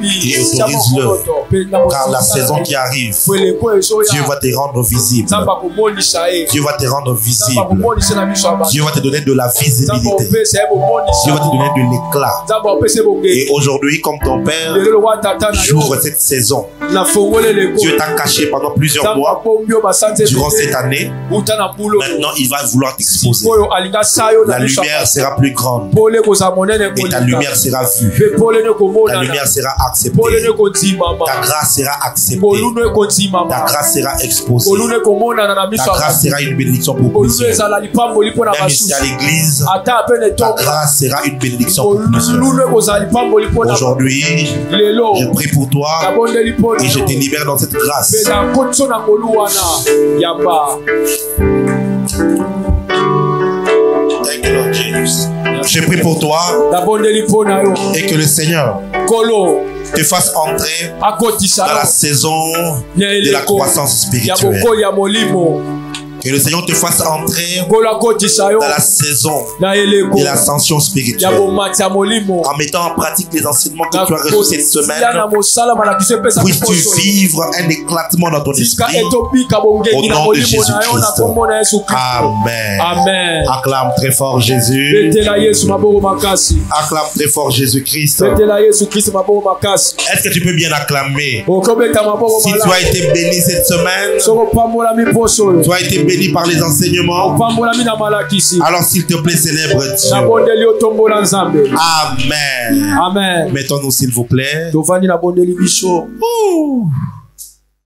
et autorise-le. Car la saison qui arrive, Dieu va te rendre visible. Dieu va te rendre visible. Dieu va te donner de la visibilité. Dieu va te donner de l'éclat. Et aujourd'hui, comme ton Père, j'ouvre cette saison. Dieu t'a caché pendant plusieurs mois durant cette année. Maintenant, il va vouloir t'exposer. La lumière sera plus grande et ta lumière sera vue. Ta lumière sera acceptée. Ta grâce sera acceptée. Ta grâce sera exposée. Ta grâce sera une bénédiction pour plusieurs. Même ici à l'église, ta grâce sera une bénédiction pour plusieurs. Aujourd'hui, je prie pour toi et je te libère dans cette grâce. Thank you, Lord Jesus. Je prie pour toi et que le Seigneur te fasse entrer dans la saison de la croissance spirituelle. Que le Seigneur te fasse entrer dans la saison de l'ascension spirituelle. En mettant en pratique les enseignements que tu as reçus cette semaine, puisses-tu vivre un éclatement dans ton esprit. Au nom de Jésus-Christ. Amen. Amen. Acclame très fort Jésus. Acclame très fort Jésus-Christ. Est-ce que tu peux bien acclamer? Si tu as été béni cette semaine, tu as été béni par les enseignements, alors s'il te plaît célèbre Dieu. Amen. Amen. Mettons-nous s'il vous plaît. Ouh.